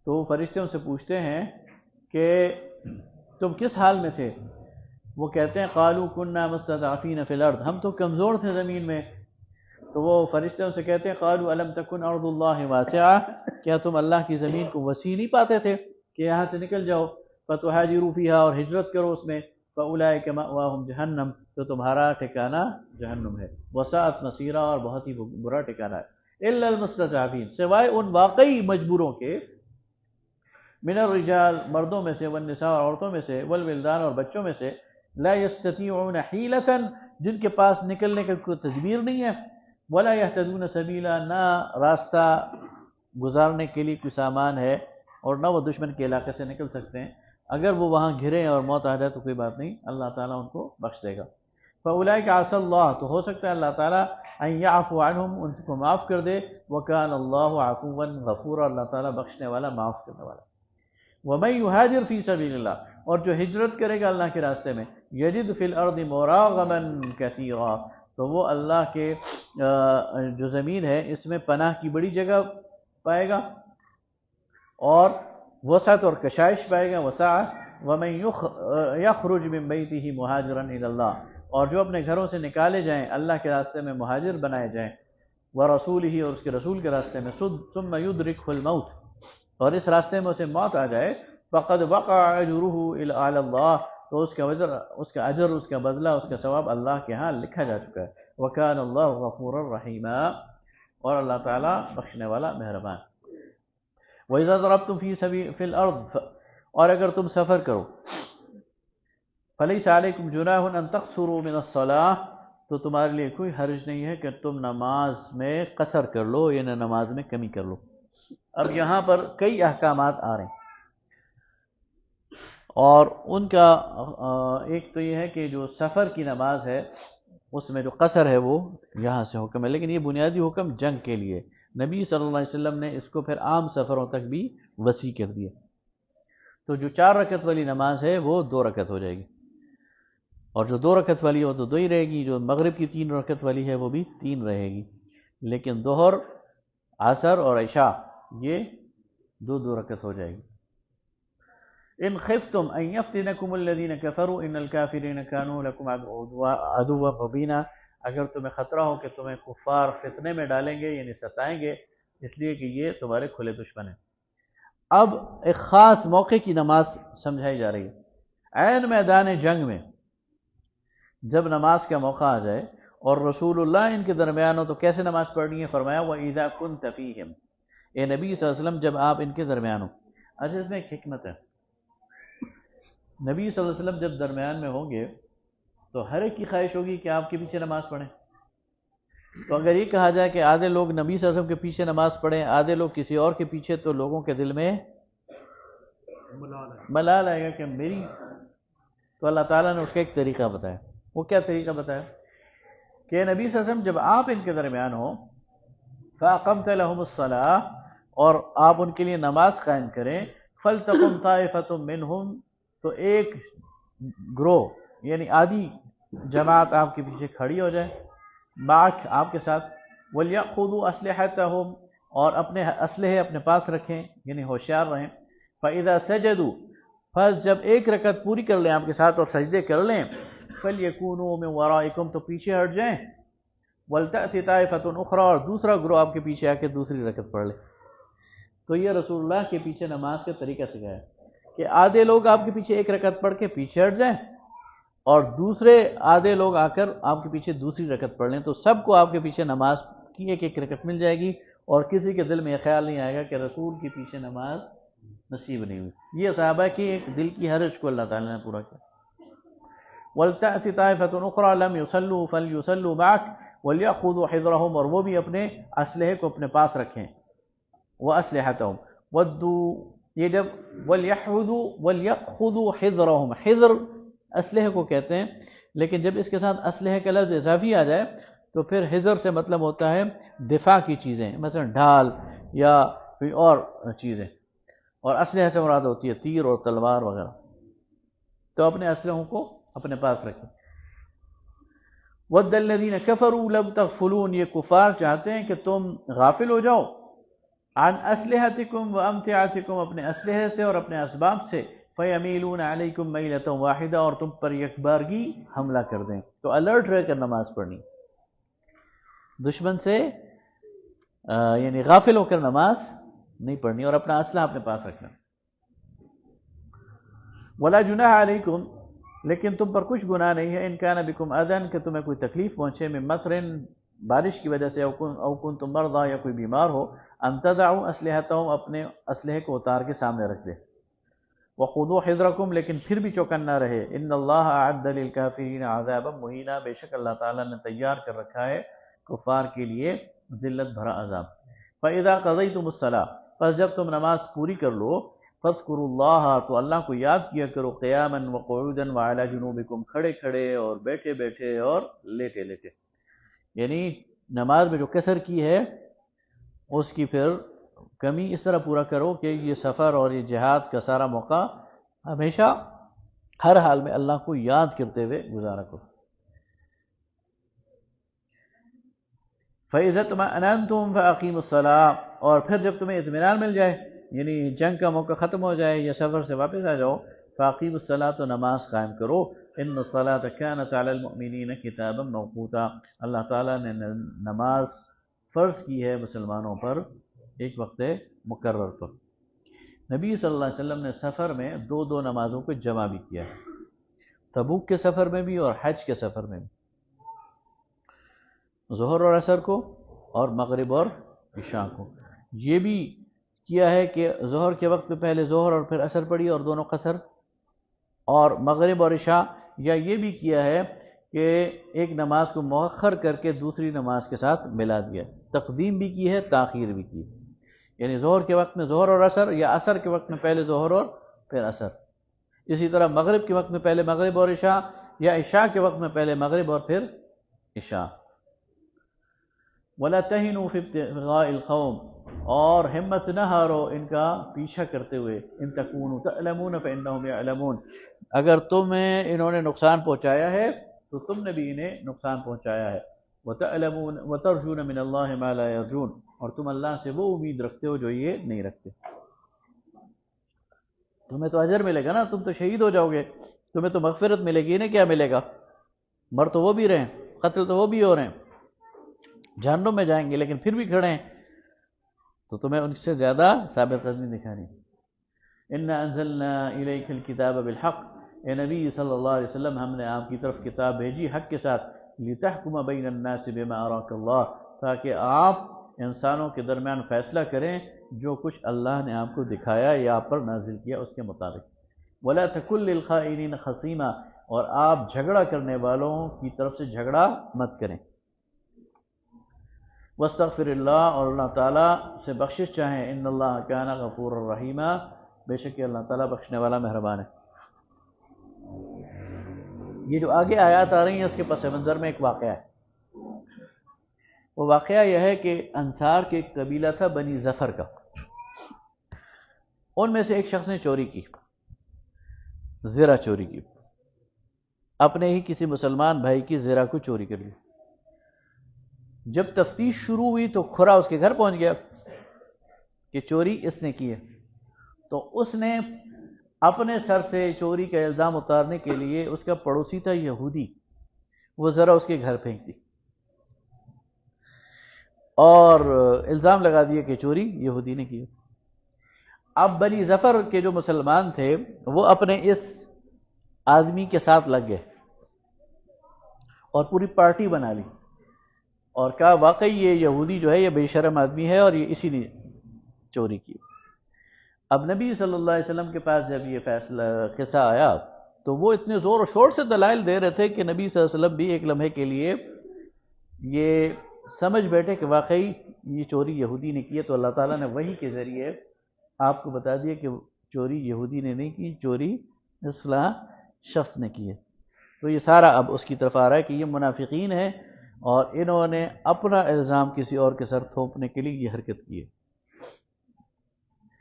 تو وہ فرشتے ان سے پوچھتے ہیں کہ تم کس حال میں تھے؟ وہ کہتے ہیں قالوا کننا مستضعفین فی الارض، ہم تو کمزور تھے زمین میں، تو وہ فرشتے ان سے کہتے ہیں قالوا الم تکن ارض اللہ واسعہ، کیا تم اللہ کی زمین کو وسیع نہیں پاتے تھے کہ یہاں سے نکل جاؤ، فتہاجروا فیہا، اور ہجرت کرو اس میں، فاولئک مأواہم جہنم، تو تمہارا ٹھکانہ جہنم ہے، وساءت مصیرا، اور بہت ہی برا ٹھکانہ ہے، الا المستضعفین، سوائے ان واقعی مجبوروں کے، من الرجال، مردوں میں سے، والنساء، اور عورتوں میں سے، والولدان، اور بچوں میں سے، لا یستطیعون حیلۃ، جن کے پاس نکلنے کا کوئی تدبیر نہیں ہے، ولا یہتدون سبیلا، نہ راستہ گزارنے کے لیے کوئی سامان ہے، اور نہ وہ دشمن کے علاقے سے نکل سکتے ہیں، اگر وہ وہاں گھریں اور موت آ جائے تو کوئی بات نہیں، اللہ تعالیٰ ان کو بخش دے گا، فاولئک عسى اللہ، تو ہو سکتا ہے اللہ تعالیٰ ان یعفو عنہم، ان کو معاف کر دے، وکان اللہ عفوا غفورا، اللہ تعالیٰ بخشنے والا معاف کرنے والا۔ ومن یہاجر فی سبیل اللہ، اور جو ہجرت کرے گا اللہ کے راستے میں، یجد فی الارض مراغما کثیرا، تو وہ اللہ کے جو زمین ہے اس میں پناہ کی بڑی جگہ پائے گا، اور وسعت اور کشائش پائے گا، وسعہ، ومن یخرج من بیتہ مہاجرا الی اللہ، اور جو اپنے گھروں سے نکالے جائیں اللہ کے راستے میں مہاجر بنائے جائیں، ورسولہ، اور اس کے رسول کے راستے میں، ثم یدرکہ الموت، اور اس راستے میں اسے موت آ جائے، فقد وقع اجرہ علی اللہ، تو اس کا اجر، اس کا بدلہ، اس کا ثواب اللہ کے ہاں لکھا جا چکا ہے، وکان اللہ غفورا رحیما، اور اللہ تعالیٰ بخشنے والا مہربان۔ وَإِذَا ضَرَبْتُمْ فِي الْأَرْضِ، اور اگر تم سفر کرو، فَلَيْسَ عَلَيْكُمْ جُنَاحٌ أَن تَقْصُرُوا مِنَ الصَّلَاةِ، تو تمہارے لیے کوئی حرج نہیں ہے کہ تم نماز میں قصر کر لو، یعنی نماز میں کمی کر لو۔ اب یہاں پر کئی احکامات آ رہے ہیں، اور ان کا ایک تو یہ ہے کہ جو سفر کی نماز ہے اس میں جو قصر ہے وہ یہاں سے حکم ہے، لیکن یہ بنیادی حکم جنگ کے لیے، نبی صلی اللہ علیہ وسلم نے اس کو پھر عام سفروں تک بھی وسیع کر دیا، تو جو 4 رکعت والی نماز ہے وہ 2 رکعت ہو جائے گی، اور جو 2 رکعت والی ہو تو 2 ہی رہے گی، جو مغرب کی 3 رکعت والی ہے وہ بھی 3 رہے گی، لیکن ظہر، عصر اور عشاء یہ 2 رکعت ہو جائے گی۔ ان خفتم ان یفتنکم الذین کفروا ان الکافرین کانوا لکم عدوا مبینا، اگر تمہیں خطرہ ہو کہ تمہیں کفار فتنے میں ڈالیں گے، یعنی ستائیں گے، اس لیے کہ یہ تمہارے کھلے دشمن ہیں۔ اب ایک خاص موقع کی نماز سمجھائی جا رہی ہے، عین میدان جنگ میں جب نماز کا موقع آ جائے اور رسول اللہ ان کے درمیان ہو تو کیسے نماز پڑھنی ہے؟ فرمایا وَإِذَا كُنْتَ فِيهِمْ، اے نبی صلی اللہ علیہ وسلم جب آپ ان کے درمیان ہو۔ اچھا، اس میں ایک حکمت ہے، نبی صلی اللہ علیہ وسلم جب درمیان میں ہوں گے تو ہر ایک کی خواہش ہوگی کہ آپ کے پیچھے نماز پڑھیں، تو اگر یہ کہا جائے کہ آدھے لوگ نبی صلی اللہ علیہ وسلم کے پیچھے نماز پڑھیں، آدھے لوگ کسی اور کے پیچھے، تو لوگوں کے دل میں ملال آئے گا کہ میری، تو اللہ تعالیٰ نے اس کا ایک طریقہ بتایا۔ وہ کیا طریقہ بتایا کہ نبی صلی اللہ علیہ وسلم جب آپ ان کے درمیان ہو، فَأَقَمْتَ لَهُمُ الصَّلَاةَ، اور آپ ان کے لیے نماز قائم کریں، فَلْتَقُمْ طَائِفَةٌ مِّنْهُمْ، تو ایک گروہ یعنی آدھی جماعت آپ کے پیچھے کھڑی ہو جائے، معک آپ کے ساتھ، وَلْيَأْخُذُوا أَسْلِحَتَهُمْ، اور اپنے اسلحے اپنے پاس رکھیں، یعنی ہوشیار رہیں، فَإِذَا سَجَدُوا، پس جب ایک رکعت پوری کر لیں آپ کے ساتھ اور سجدے کر لیں، فَلْيَكُونُوا مِنْ وَرَائِكُمْ، تو پیچھے ہٹ جائیں، وَلْتَأْتِ طَائِفَةٌ أُخْرَىٰ، اور دوسرا گروہ آپ کے پیچھے آ کے دوسری رکعت پڑھ لے۔ تو یہ رسول اللہ کے پیچھے نماز کا طریقہ سکھایا کہ آدھے لوگ آپ کے پیچھے ایک رکعت پڑھ کے پیچھے ہٹ جائیں، اور دوسرے آدھے لوگ آ کر آپ کے پیچھے دوسری رکعت پڑھ لیں، تو سب کو آپ کے پیچھے نماز کی ایک ایک رکعت مل جائے گی، اور کسی کے دل میں یہ خیال نہیں آئے گا کہ رسول کے پیچھے نماز نصیب نہیں ہوئی۔ یہ صحابہ کی ایک دل کی حرج کو اللہ تعالیٰ نے پورا کیا۔ وَلْتَأْتِ طَائِفَةٌ أُخْرَىٰ لَمْ يُصَلُّوا فَلْيُصَلُّوا مَعَكَ وَلْيَأْخُذُوا حِذْرَهُمْ، اور وہ بھی اپنے اسلحے کو اپنے پاس رکھیں، وَأَسْلِحَتَهُمْ وَدُّوا، یہ جب وَلْيَأْخُذُوا حِذْرَهُمْ، حِذْر اسلحے کو کہتے ہیں، لیکن جب اس کے ساتھ اسلحے کا لفظ اضافی آ جائے تو پھر حذر سے مطلب ہوتا ہے دفاع کی چیزیں، مثلا ڈھال یا کوئی اور چیزیں، اور اسلحے سے مراد ہوتی ہے تیر اور تلوار وغیرہ، تو اپنے اسلحوں کو اپنے پاس رکھیں۔ وَدَّ الَّذِينَ كَفَرُوا لَوْ تَغْفُلُونَ، یہ کفار چاہتے ہیں کہ تم غافل ہو جاؤ، عن اسلحتکم وامتعاتکم، اپنے اسلحے سے اور اپنے اسباب سے، فَيَمِيلُونَ عَلَيْكُمْ مَيْلَةً وَاحِدَةً، اور تم پر یک بارگی حملہ کر دیں۔ تو الرٹ رہ کر نماز پڑھنی، دشمن سے یعنی غافل ہو کر نماز نہیں پڑھنی، اور اپنا اسلحہ اپنے پاس رکھنا۔ وَلَا جُنَاحَ عَلَيْكُمْ، لیکن تم پر کچھ گناہ نہیں ہے، ان كَانَ بِكُمْ أَذًى، کہ تمہیں کوئی تکلیف پہنچے، من مطر، بارش کی وجہ سے، او کنتم مرضى، یا کوئی بیمار ہو، ان تضعوا اسلحتهم، اپنے اسلحے کو اتار کے سامنے رکھ دے، وخذوا حذرکم، لیکن پھر بھی چوکنا رہے، ان اللہ اعد للکافرین عذابا مہینا، بے شک اللہ تعالیٰ نے تیار کر رکھا ہے کفار کے لیے ذلت بھرا عذاب۔ فاذا قضیتم الصلاۃ، پس جب تم نماز پوری کر لو، فاذکروا اللہ، تو اللہ کو یاد کیا کرو، قیاما وقعودا وعلی جنوبکم، کھڑے کھڑے اور بیٹھے بیٹھے اور لیٹے لیٹے، یعنی نماز میں جو کثر کی ہے اس کی پھر کمی اس طرح پورا کرو کہ یہ سفر اور یہ جہاد کا سارا موقع ہمیشہ ہر حال میں اللہ کو یاد کرتے ہوئے گزارا کرو۔ فَإِذَا اطْمَأْنَنْتُمْ فَأَقِيمُوا الصَّلَاةَ، اور پھر جب تمہیں اطمینان مل جائے، یعنی جنگ کا موقع ختم ہو جائے یا سفر سے واپس آ جاؤ، فَأَقِيمُوا الصَّلَاةَ، تو نماز قائم کرو، إِنَّ الصَّلَاةَ كَانَتْ عَلَى الْمُؤْمِنِينَ كِتَابًا مَوْقُوتًا، اللہ تعالیٰ نے نماز فرض کی ہے مسلمانوں پر ایک وقت مقرر پر۔ نبی صلی اللہ علیہ وسلم نے سفر میں دو دو نمازوں کو جمع بھی کیا ہے، تبوک کے سفر میں بھی اور حج کے سفر میں بھی، ظہر اور عصر کو، اور مغرب اور عشاء کو۔ یہ بھی کیا ہے کہ ظہر کے وقت میں پہلے ظہر اور پھر عصر پڑھی اور دونوں قصر، اور مغرب اور عشاء، یا یہ بھی کیا ہے کہ ایک نماز کو مؤخر کر کے دوسری نماز کے ساتھ ملا دیا، تقدیم بھی کی ہے، تاخیر بھی کی ہے، یعنی ظہر کے وقت میں ظہر اور عصر، یا عصر کے وقت میں پہلے ظہر اور پھر عصر، اسی طرح مغرب کے وقت میں پہلے مغرب اور عشاء، یا عشاء کے وقت میں پہلے مغرب اور پھر عشاء۔ وَلَا تَهِنُوا فِي ابْتِغَاءِ الْقَوْمِ، اور ہمت نہ ہارو ان کا پیچھا کرتے ہوئے، ان تَكُونُوا تَأْلَمُونَ فَإِنَّهُمْ يَعْلَمُونَ، اگر تمہیں انہوں نے نقصان پہنچایا ہے تو تم نے بھی انہیں نقصان پہنچایا ہے، وَتَأْلَمُونَ وَتَرْجُونَ مِنَ اللَّهِ مَا لَا يَرْجُونَ، اور تم اللہ سے وہ امید رکھتے ہو جو یہ نہیں رکھتے۔ تمہیں تو اجر ملے گا نا، تم تو شہید ہو جاؤ گے، تمہیں تو مغفرت ملے گی، انہیں کیا ملے گا؟ مر تو وہ بھی رہے ہیں، قتل تو وہ بھی ہو رہے ہیں، جہنم میں جائیں گے، لیکن پھر بھی کھڑے ہیں، تو تمہیں ان سے زیادہ ثابت قدمی دکھانی۔ اِنَّا أَنزَلْنَا إِلَيْكَ الْكِتَابَ بِالْحَقِّ، اے نبی صلی اللہ علیہ وسلم، ہم نے آپ کی طرف کتاب بھیجی حق کے ساتھ، لِتَحْكُمَ بَيْنَ النَّاسِ بِمَا أَرَاكَ اللَّهُ، تاکہ آپ انسانوں کے درمیان فیصلہ کریں جو کچھ اللہ نے آپ کو دکھایا یا آپ پر نازل کیا اس کے مطابق۔ وَلَا تَكُن لِّلْخَائِنِينَ خَصِيمًا، اور آپ جھگڑا کرنے والوں کی طرف سے جھگڑا مت کریں۔ واستغفر اللہ، اور اللہ تعالیٰ سے بخشش چاہیں، ان اللہ کان غفور الرحیم، بے شک کہ اللہ تعالیٰ بخشنے والا مہربان ہے۔ یہ جو آگے آیات آ رہی ہیں اس کے پس منظر میں ایک واقعہ ہے۔ وہ واقعہ یہ ہے کہ انصار کے ایک قبیلہ تھا بنی ظفر کا، ان میں سے ایک شخص نے چوری کی، زرہ چوری کی، اپنے ہی کسی مسلمان بھائی کی زرہ کو چوری کر لی۔ جب تفتیش شروع ہوئی تو کھرا اس کے گھر پہنچ گیا کہ چوری اس نے کی ہے، تو اس نے اپنے سر سے چوری کا الزام اتارنے کے لیے، اس کا پڑوسی تھا یہودی، وہ ذرا اس کے گھر پھینک دی اور الزام لگا دیا کہ چوری یہودی نے کی۔ اب بنی ظفر کے جو مسلمان تھے وہ اپنے اس آدمی کے ساتھ لگ گئے اور پوری پارٹی بنا لی اور کہا واقعی یہ یہودی جو ہے یہ بے شرم آدمی ہے اور یہ اسی نے چوری کی۔ اب نبی صلی اللہ علیہ وسلم کے پاس جب یہ فیصلہ قصہ آیا تو وہ اتنے زور و شور سے دلائل دے رہے تھے کہ نبی صلی اللہ علیہ وسلم بھی ایک لمحے کے لیے یہ سمجھ بیٹھے کہ واقعی یہ چوری یہودی نے کی ہے، تو اللہ تعالیٰ نے وحی کے ذریعے آپ کو بتا دیا کہ چوری یہودی نے نہیں کی، چوری اس فلاں شخص نے کی ہے۔ تو یہ سارا اب اس کی طرف آ رہا ہے کہ یہ منافقین ہیں اور انہوں نے اپنا الزام کسی اور کے سر تھوپنے کے لیے یہ حرکت کی ہے۔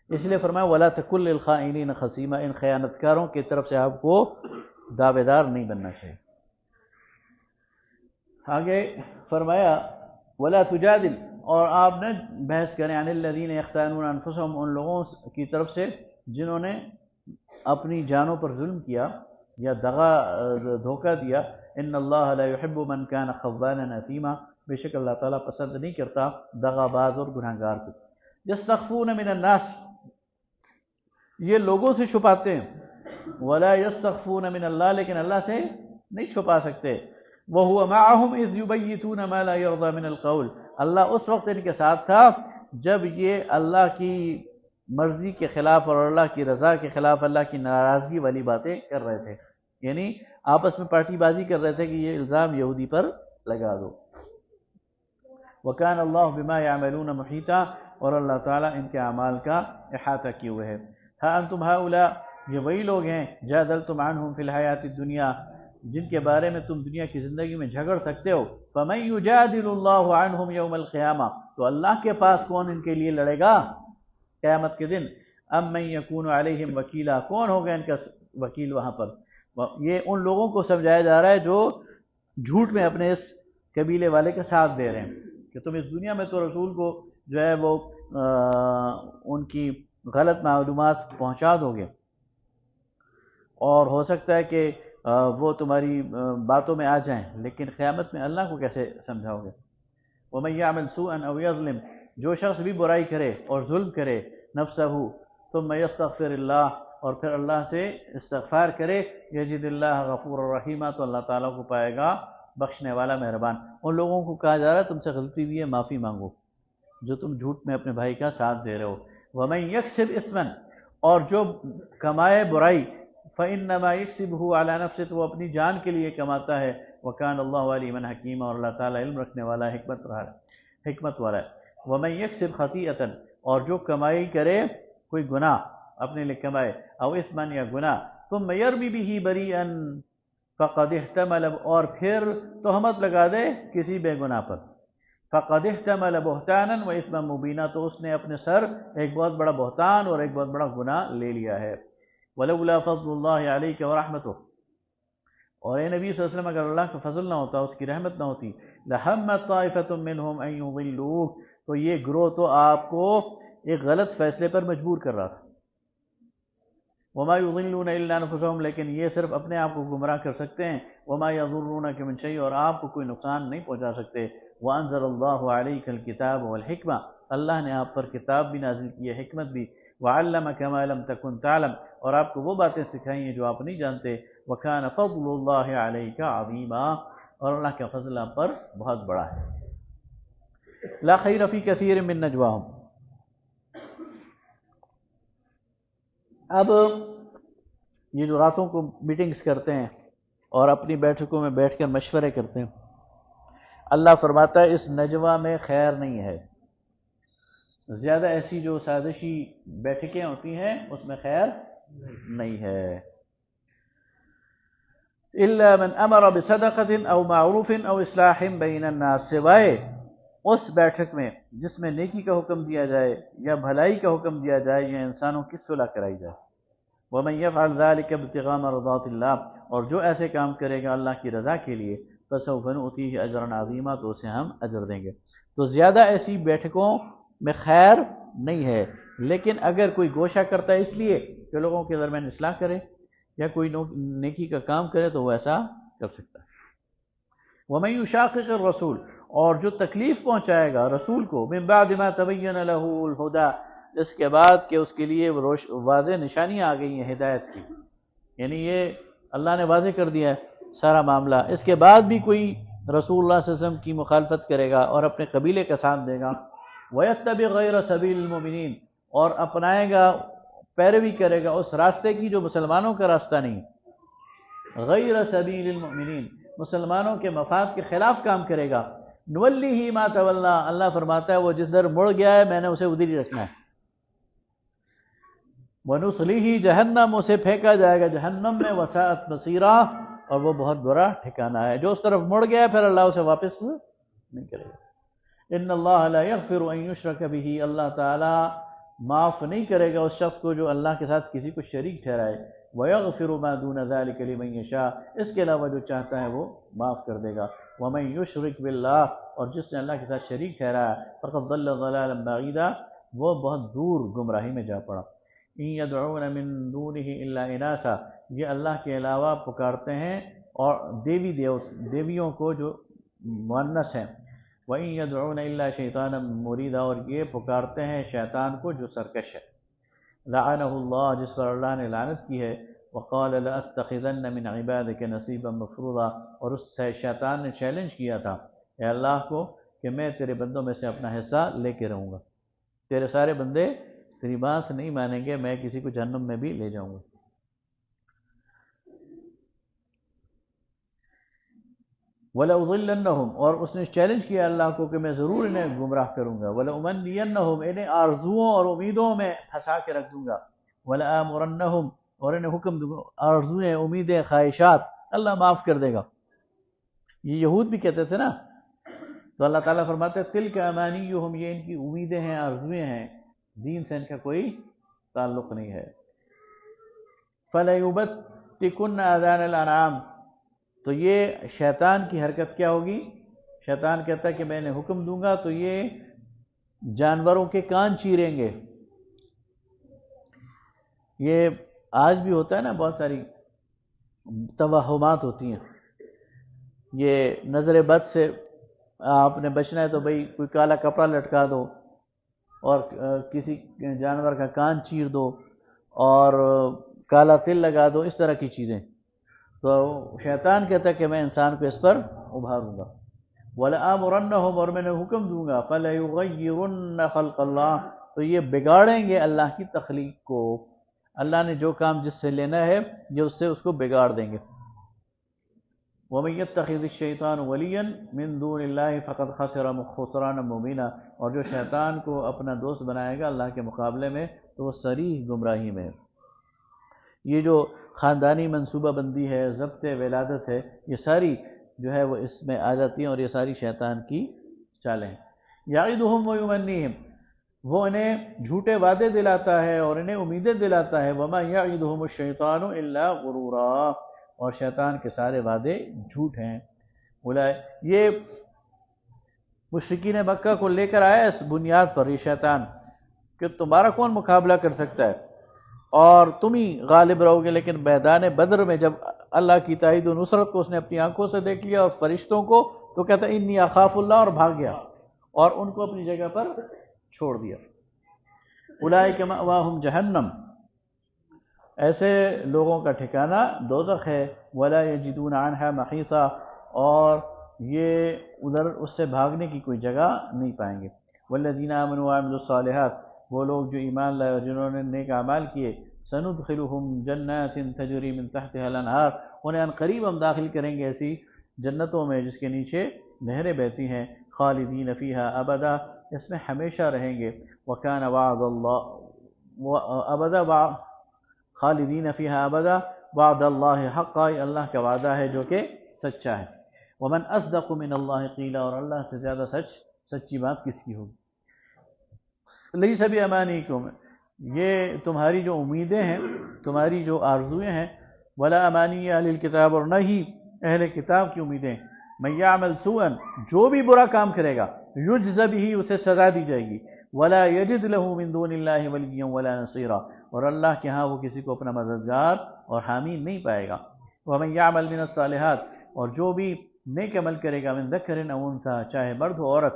اس لیے فرمایا وَلَا تَكُن لِّلْخَائِنِينَ خَصِيمًا، ان خیانت کاروں کی طرف سے آپ کو دعوے دار نہیں بننا چاہیے۔ آگے فرمایا وَلَا تُجَادِلْ، اور آپ نے بحث کریں عن الذین یختانون انفسہم، ان لوگوں کی طرف سے جنہوں نے اپنی جانوں پر ظلم کیا یا دھوکہ دیا۔ ان اللہ لا يحب من کان خوانا اثیما، بے شک اللہ تعالیٰ پسند نہیں کرتا دغا باز اور گناہگار کو۔ یستخفون من الناس، یہ لوگوں سے چھپاتے ہیں، ولا یستخفون من اللہ، لیکن اللہ سے نہیں چھپا سکتے۔ وَهُوَ مَعَهُمْ إِذْ يُبَيِّتُونَ مَا لَا يَرْضَى مِنَ الْقَوْلِ، اللہ اس وقت ان کے ساتھ تھا جب یہ اللہ کی مرضی کے خلاف اور اللہ کی رضا کے خلاف، اللہ کی ناراضگی والی باتیں کر رہے تھے، یعنی آپس میں پارٹی بازی کر رہے تھے کہ یہ الزام یہودی پر لگا دو۔ وَكَانَ اللَّهُ بِمَا يَعْمَلُونَ مُحِيطًا، اور اللہ تعالیٰ ان کے اعمال کا احاطہ کیے ہوئے ہے۔ ہاں انتم ہؤلاء، یہ وہی لوگ ہیں جادلتم عنہم فی الحیات الدنیا، جن کے بارے میں تم دنیا کی زندگی میں جھگڑ سکتے ہو۔ فَمَن يُجَادِلُ اللَّهُ عَنْهُمْ يَوْمَ الْقِيَامَةِ، تو اللہ کے پاس کون ان کے لیے لڑے گا قیامت کے دن؟ أَمَّن يَكُونُ عَلَيْهِمْ وَكِيلًا، کون ہوگا ان کا وکیل وہاں پر؟ یہ ان لوگوں کو سمجھایا جا رہا ہے جو جھوٹ میں اپنے اس قبیلے والے کا ساتھ دے رہے ہیں کہ تم اس دنیا میں تو رسول کو جو ہے وہ ان کی غلط معلومات پہنچا دو گے اور ہو سکتا ہے کہ وہ تمہاری باتوں میں آ جائیں، لیکن قیامت میں اللہ کو کیسے سمجھاؤ گے؟ وَمَن يَعْمَلْ سُوءًا أَوْ يَظْلِمْ، جو شخص بھی برائی کرے اور ظلم کرے نفسہ ثم یستغفر اللہ، اور پھر اللہ سے استغفار کرے، یجد اللہ غفور الرحیم، تو اللہ تعالیٰ کو پائے گا بخشنے والا مہربان۔ ان لوگوں کو کہا جا رہا ہے تم سے غلطی ہوئی ہے، معافی مانگو جو تم جھوٹ میں اپنے بھائی کا ساتھ دے رہے ہو۔ وَمَن يَكْسِبْ إِثْمًا، اور جو کمائے برائی، فَإِنَّمَا يَكْسِبُهُ عَلَى نَفْسِهِ، تو وہ اپنی جان کے لیے کماتا ہے۔ وَكَانَ اللَّهُ عَلِيمًا حَكِيمًا، اور اللہ تعالیٰ علم رکھنے والا حکمت والا ہے۔ وَمَن يَكْسِبْ خَطِيئَةً، اور جو کمائی کرے کوئی گناہ اپنے لیے کمائے، او اثمًا یا گناہ، ثُمَّ يَرْمِ بِهِ بَرِيئًا فَقَدِ احْتَمَلَ، اور پھر تہمت لگا دے کسی بے گناہ پر، فَقَدِ احْتَمَلَ بُهْتَانًا وَإِثْمًا مُبِينًا، تو اس نے اپنے سر ایک بہت بڑا بہتان اور ایک بہت بڑا گناہ لے لیا ہے۔ وَلَوْلَا فَضْلُ اللَّهِ عَلَيْكَ وَرَحْمَتُهُ، اور اے نبی صلی اللہ علیہ وسلم اگر اللہ کا فضل نہ ہوتا، اس کی رحمت نہ ہوتی، لَهَمَّتْ طَائِفَةٌ مِّنْهُمْ أَن يُضِلُّوكَ، تو یہ گروہ تو آپ کو ایک غلط فیصلے پر مجبور کر رہا تھا۔ وَمَا يُضِلُّونَ إِلَّا أَنفُسَهُمْ، لیکن یہ صرف اپنے آپ کو گمراہ کر سکتے ہیں۔ وَمَا يَضُرُّونَكَ مِن شَيْءٍ، اور آپ کو کوئی نقصان نہیں پہنچا سکتے۔ وَأَنزَلَ اللَّهُ عَلَيْكَ الْكِتَابَ وَالْحِكْمَةَ، اللہ نے آپ پر کتاب بھی نازل کی ہے، حکمت بھی۔ وَعَلَّمَكَ مَا لَمْ تَكُنْ تَعْلَمْ، اور آپ کو وہ باتیں سکھائی ہیں جو آپ نہیں جانتے۔ وَكَانَ فَضْلُ اللَّهِ عَلَيْكَ عَظِيمًا، اور اللہ کا فضل آپ پر بہت بڑا ہے۔ لَا خَيْرَ فِي كَثِيرٍ مِّن نَجْوَاهُمْ، اب یہ جو راتوں کو میٹنگز کرتے ہیں اور اپنی بیٹھکوں میں بیٹھ کر مشورے کرتے ہیں، اللہ فرماتا ہے اس نجوہ میں خیر نہیں ہے، زیادہ ایسی جو سازشی بیٹھکیں ہوتی ہیں اس میں خیر نہیں ہے۔ الا من امر بصدقۃ او معروف او اصلاح بین الناس، سوائے اس بیٹھک میں جس میں نیکی کا حکم دیا جائے یا بھلائی کا حکم دیا جائے یا انسانوں کی صلح کرائی جائے۔ ومن يفعل ذلك ابتغاء مرضات اللہ، اور جو ایسے کام کرے گا اللہ کی رضا کے لیے، فسوف نؤتیہ اجرا عظیما، تو اسے ہم اجر دیں گے۔ تو زیادہ ایسی بیٹھکوں میں خیر نہیں ہے، لیکن اگر کوئی گوشہ کرتا ہے اس لیے کہ لوگوں کے درمیان اصلاح کرے یا کوئی نیکی کا کام کرے تو وہ ایسا کر سکتا ہے۔ ومن یشاقق الرسول، اور جو تکلیف پہنچائے گا رسول کو، من بعد ما تبین له الہدی، اس کے بعد کہ اس کے لیے واضح نشانیاں آ گئی ہیں ہدایت کی، یعنی یہ اللہ نے واضح کر دیا ہے سارا معاملہ، اس کے بعد بھی کوئی رسول اللہ صلی اللہ علیہ وسلم کی مخالفت کرے گا اور اپنے قبیلے کا ساتھ دے گا، وَيَتَّبِعْ غَيْرَ سَبِيلِ الْمُؤْمِنِينَ، اور اپنائے گا، پیروی کرے گا اس راستے کی جو مسلمانوں کا راستہ نہیں، غیر سبیل المؤمنین، مسلمانوں کے مفاد کے خلاف کام کرے گا، نولیہ ما تولی، اللہ فرماتا ہے وہ جس در مڑ گیا ہے میں نے اسے ادھر ہی رکھنا ہے، ونصلیہ جہنم، اسے پھینکا جائے گا جہنم میں، وساءت مصیرا، اور وہ بہت برا ٹھکانہ ہے۔ جو اس طرف مڑ گیا ہے پھر اللہ اسے واپس نہیں کرے گا۔ ان اللہ لا یغفر ان یشرک بہ، اللہ تعالی معاف نہیں کرے گا اس شخص کو جو اللہ کے ساتھ کسی کو شریک ٹھہرائے، وَيَغْفِرُ مَا دُونَ ذَلِكَ لِمَن يَشَاءُ، اس کے علاوہ جو چاہتا ہے وہ معاف کر دے گا۔ وَمَن يُشْرِكْ بِاللَّهِ، اور جس نے اللہ کے ساتھ شریک ٹھہرایا، فَقَدْ ضَلَّ ضَلَالًا بَعِيدًا، وہ بہت دور گمراہی میں جا پڑا۔ إِن يَدْعُونَ مِن دُونِهِ إِلَّا إِنَاثًا، یہ اللہ کے علاوہ پکارتے ہیں اور دیویوں کو جو مؤنث ہیں، وَإِن يَدْعُونَ إِلَّا شَيْطَانًا مُرِيدًا، اور یہ پکارتے ہیں شیطان کو جو سرکش ہے، لعنہ اللہ، جس پر اللہ نے لعنت کی ہے، وقال لأتخذن من عبادك نصیبا مفروضا، اور اس شیطان نے چیلنج کیا تھا اے اللہ کو کہ میں تیرے بندوں میں سے اپنا حصہ لے کے رہوں گا، تیرے سارے بندے تیری بات نہیں مانیں گے، میں کسی کو جہنم میں بھی لے جاؤں گا۔ وَلَأُضِلَّنَّهُمْ، اور اس نے چیلنج کیا اللہ کو کہ میں ضرور انہیں گمراہ کروں گا، وَلَأُمَنِّيَنَّهُمْ، انہیں آرزوؤں اور امیدوں میں پھنسا کے رکھ دوں گا، وَلَآمُرَنَّهُمْ، اور انہیں حکم دوں گا، آرزویں، امیدیں، خواہشات اللہ معاف کر دے گا۔ یہ یہود بھی کہتے تھے نا، تو اللہ تعالیٰ فرماتے ہیں تِلْكَ أَمَانِيُّهُمْ، یہ ان کی امیدیں ہیں، آرزویں ہیں، دین سے ان کا کوئی تعلق نہیں ہے۔ فَلَيُبَتِّكُنَّ آذَانَ الْأَنْعَامِ، تو یہ شیطان کی حرکت کیا ہوگی؟ شیطان کہتا ہے کہ میں انہیں حکم دوں گا تو یہ جانوروں کے کان چیریں گے۔ یہ آج بھی ہوتا ہے نا، بہت ساری توہمات ہوتی ہیں، یہ نظر بد سے آپ نے بچنا ہے تو بھئی کوئی کالا کپڑا لٹکا دو اور کسی جانور کا کان چیر دو اور کالا تل لگا دو، اس طرح کی چیزیں۔ تو شیطان کہتا ہے کہ میں انسان کو اس پر ابھاروں گا۔ وَلَآمُرَنَّهُمْ، اور میں نے حکم دوں گا، فَلَيُغَيِّرُنَّ خَلْقَ اللَّهِ، تو یہ بگاڑیں گے اللہ کی تخلیق کو، اللہ نے جو کام جس سے لینا ہے یہ اس سے اس کو بگاڑ دیں گے۔ وَمَن يَتَّخِذِ الشَّيْطَانُ وَلِيًّا مِن دُونِ اللَّهِ فَقَدْ خَسِرَ خُسْرَانًا مُبِينًا، اور جو شیطان کو اپنا دوست بنائے گا اللہ کے مقابلے میں تو وہ صریح گمراہی میں ہے۔ یہ جو خاندانی منصوبہ بندی ہے، ضبط ولادت ہے، یہ ساری جو ہے وہ اس میں آ جاتی ہیں اور یہ ساری شیطان کی چالیں ہیں۔ یعدہم ویمنیہم، وہ انہیں جھوٹے وعدے دلاتا ہے اور انہیں امیدیں دلاتا ہے، وما یعدہم الشیطان الا غرورا، اور شیطان کے سارے وعدے جھوٹ ہیں۔ یہ مشرکین مکہ کو لے کر آیا اس بنیاد پر یہ شیطان کہ تمہارا کون مقابلہ کر سکتا ہے اور تم ہی غالب رہو گے، لیکن میدان بدر میں جب اللہ کی تائید و نصرت کو اس نے اپنی آنکھوں سے دیکھ لیا اور فرشتوں کو، تو کہتا ہے انی اخاف اللہ، اور بھاگ گیا اور ان کو اپنی جگہ پر چھوڑ دیا۔ اولئک مأواہم جہنم، ایسے لوگوں کا ٹھکانہ دوزخ ہے، ولا یجدون عنہا محیصا، اور یہ ادھر اس سے بھاگنے کی کوئی جگہ نہیں پائیں گے۔ والذین آمنوا وعملوا الصالحات، وہ لوگ جو ایمان لائے اور جنہوں نے نیک اعمال کیے، سندخلہم جنات تجری من تحتها الانہار، انہیں ان قریب ہم داخل کریں گے ایسی جنتوں میں جس کے نیچے نہریں بہتی ہیں، خالدین فیہا ابدا، اس میں ہمیشہ رہیں گے، وکان وعد اللہ ابدا، خالدین فیہا ابدا، وعد اللہ حقا، یہ اللہ کا وعدہ ہے جو کہ سچا ہے، ومن اصدق من اللہ قیلا، اور اللہ سے زیادہ سچی بات کس کی ہوگی، لیس بامانیکم، یہ تمہاری جو امیدیں ہیں، تمہاری جو آرزویں ہیں، ولا امانی اہل الکتاب، اور نہ ہی اہل کتاب کی امیدیں، من یعمل سوءا، جو بھی برا کام کرے گا، یجز بہ، اسے سزا دی جائے گی، ولا یجد له من دون اللہ ولیا ولا نصیرا، اور اللہ کے ہاں وہ کسی کو اپنا مددگار اور حامی نہیں پائے گا، ومن یعمل من الصالحات، اور جو بھی نیک عمل کرے گا، من ذکر او انثی، چاہے مرد ہو عورت،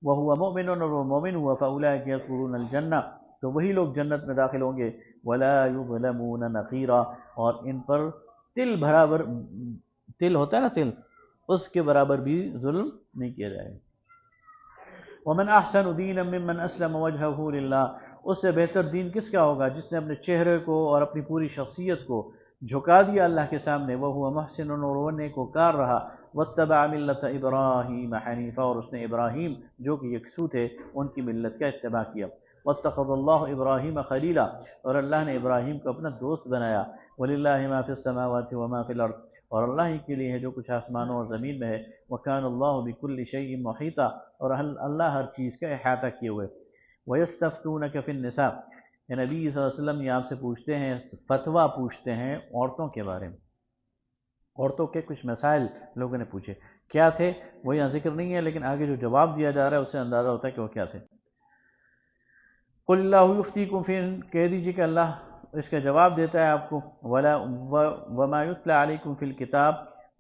وہو مؤمن، اور وہ مومن ہوا، فاولئک یدخلون الجنہ، تو وہی لوگ جنت میں داخل ہوں گے، ولا یظلمون نقیرا، اور ان پر تل برابر، تل ہوتا ہے نا تل، اس کے برابر بھی ظلم نہیں کیا جائے گا۔ ومن احسن دینا ممن اسلم وجهه للہ، اس سے بہتر دین کس کا ہوگا جس نے اپنے چہرے کو اور اپنی پوری شخصیت کو جھکا دیا اللہ کے سامنے، وہو محسن، اور وہ نیکوکار رہا، واتبع ملت ابراہیم حنیفا، اور اس نے ابراہیم جو کہ یکسو تھے ان کی ملت کا اتباع کیا، واتخذ اللہ ابراہیم خلیلا، اور اللہ نے ابراہیم کو اپنا دوست بنایا، وللہ ما فی السماوات وما فی الارض، اور اللہ ہی کے لیے ہے جو کچھ آسمانوں اور زمین میں ہے، وکان اللہ بکل شیء محیطا، اور اللہ ہر چیز کا احاطہ کیے ہوئے، ویستفتونک فی النساء، یا نبی صلی اللہ علیہ وسلم یہ آپ سے پوچھتے ہیں، فتویٰ پوچھتے ہیں عورتوں کے بارے میں، عورتوں کے کچھ مسائل لوگوں نے پوچھے، کیا تھے وہ یہاں ذکر نہیں ہے، لیکن آگے جو جواب دیا جا رہا ہے اس سے اندازہ ہوتا ہے کہ وہ کیا تھے۔ قل اللہ یفتیکم فی، کہہ دیجیے کہ اللہ اس کا جواب دیتا ہے آپ کو، وما یتلی علیکم فی الکتاب،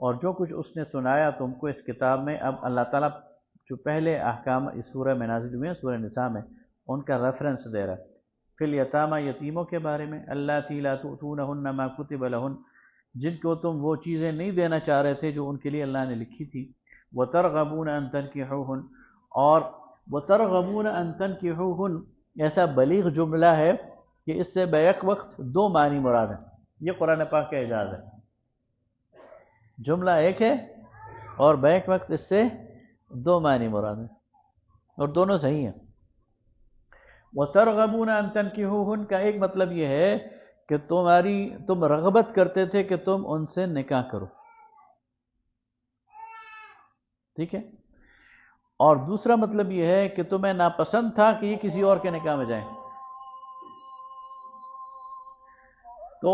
اور جو کچھ اس نے سنایا تم کو اس کتاب میں۔ اب اللہ تعالیٰ جو پہلے احکام اس سورہ میں نازل ہوئے ہیں، سورہ نساء میں، ان کا ریفرنس دے رہا ہے، فی الیتامى، یتیموں کے بارے میں، اللاتی لا تؤتونہن ما کتب لہن، جن کو تم وہ چیزیں نہیں دینا چاہ رہے تھے جو ان کے لیے اللہ نے لکھی تھی، وترغبون ان تنکحوہن، اور وترغبون ان تنکحوہن ایسا بلیغ جملہ ہے کہ اس سے بیک وقت دو معنی مراد ہیں، یہ قرآن پاک کا اعجاز ہے، جملہ ایک ہے اور بیک وقت اس سے دو معنی مراد ہیں، اور دونوں صحیح ہیں۔ وَتَرْغَبُونَ أَن تَنْكِحُوهُنَّ کا ایک مطلب یہ ہے کہ تم رغبت کرتے تھے کہ تم ان سے نکاح کرو، ٹھیک ہے، اور دوسرا مطلب یہ ہے کہ تمہیں ناپسند تھا کہ یہ کسی اور کے نکاح میں جائیں، تو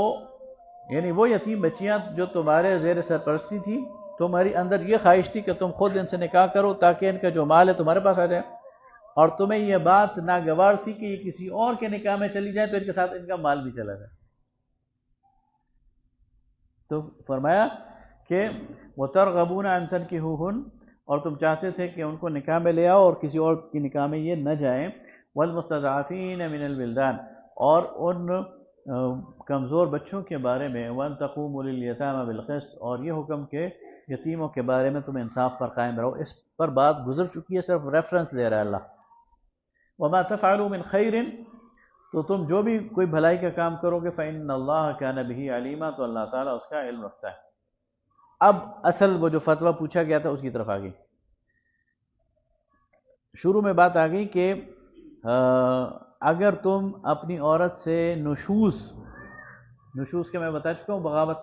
یعنی وہ یتیم بچیاں جو تمہارے زیر سرپرستی تھی، تمہاری اندر یہ خواہش تھی کہ تم خود ان سے نکاح کرو تاکہ ان کا جو مال ہے تمہارے پاس آ جائے، اور تمہیں یہ بات ناگوار تھی کہ یہ کسی اور کے نکاح میں چلی جائے تو ان کے ساتھ ان کا مال بھی چلا جائے، تو فرمایا کہ وَتَرْغَبُونَ أَن تَنْكِحُوهُنَّ، اور تم چاہتے تھے کہ ان کو نکاح میں لے آؤ اور کسی اور کی نکاح میں یہ نہ جائیں، وَالْمُسْتَضْعَفِينَ مِنَ الْوِلْدَانِ، اور ان کمزور بچوں کے بارے میں، وَأَن تَقُومُوا لِلْيَتَامَى بِالْقِسْطِ، اور یہ حکم کہ یتیموں کے بارے میں تم انصاف پر قائم رہو، اس پر بات گزر چکی ہے، صرف ریفرنس دے رہا ہے اللہ۔ وَمَا تَفْعَلُوا مِنْ خَيْرٍ، تو تم جو بھی کوئی بھلائی کا کام کرو گے، فَإِنَّ اللَّهَ كَانَ بِهِ عَلِيمًا، تو اللہ تعالیٰ اس کا علم رکھتا ہے۔ اب اصل وہ جو فتویٰ پوچھا گیا تھا اس کی طرف آ گئی، شروع میں بات آ گئی کہ اگر تم اپنی عورت سے نشوز کے میں بتا چکا ہوں بغاوت،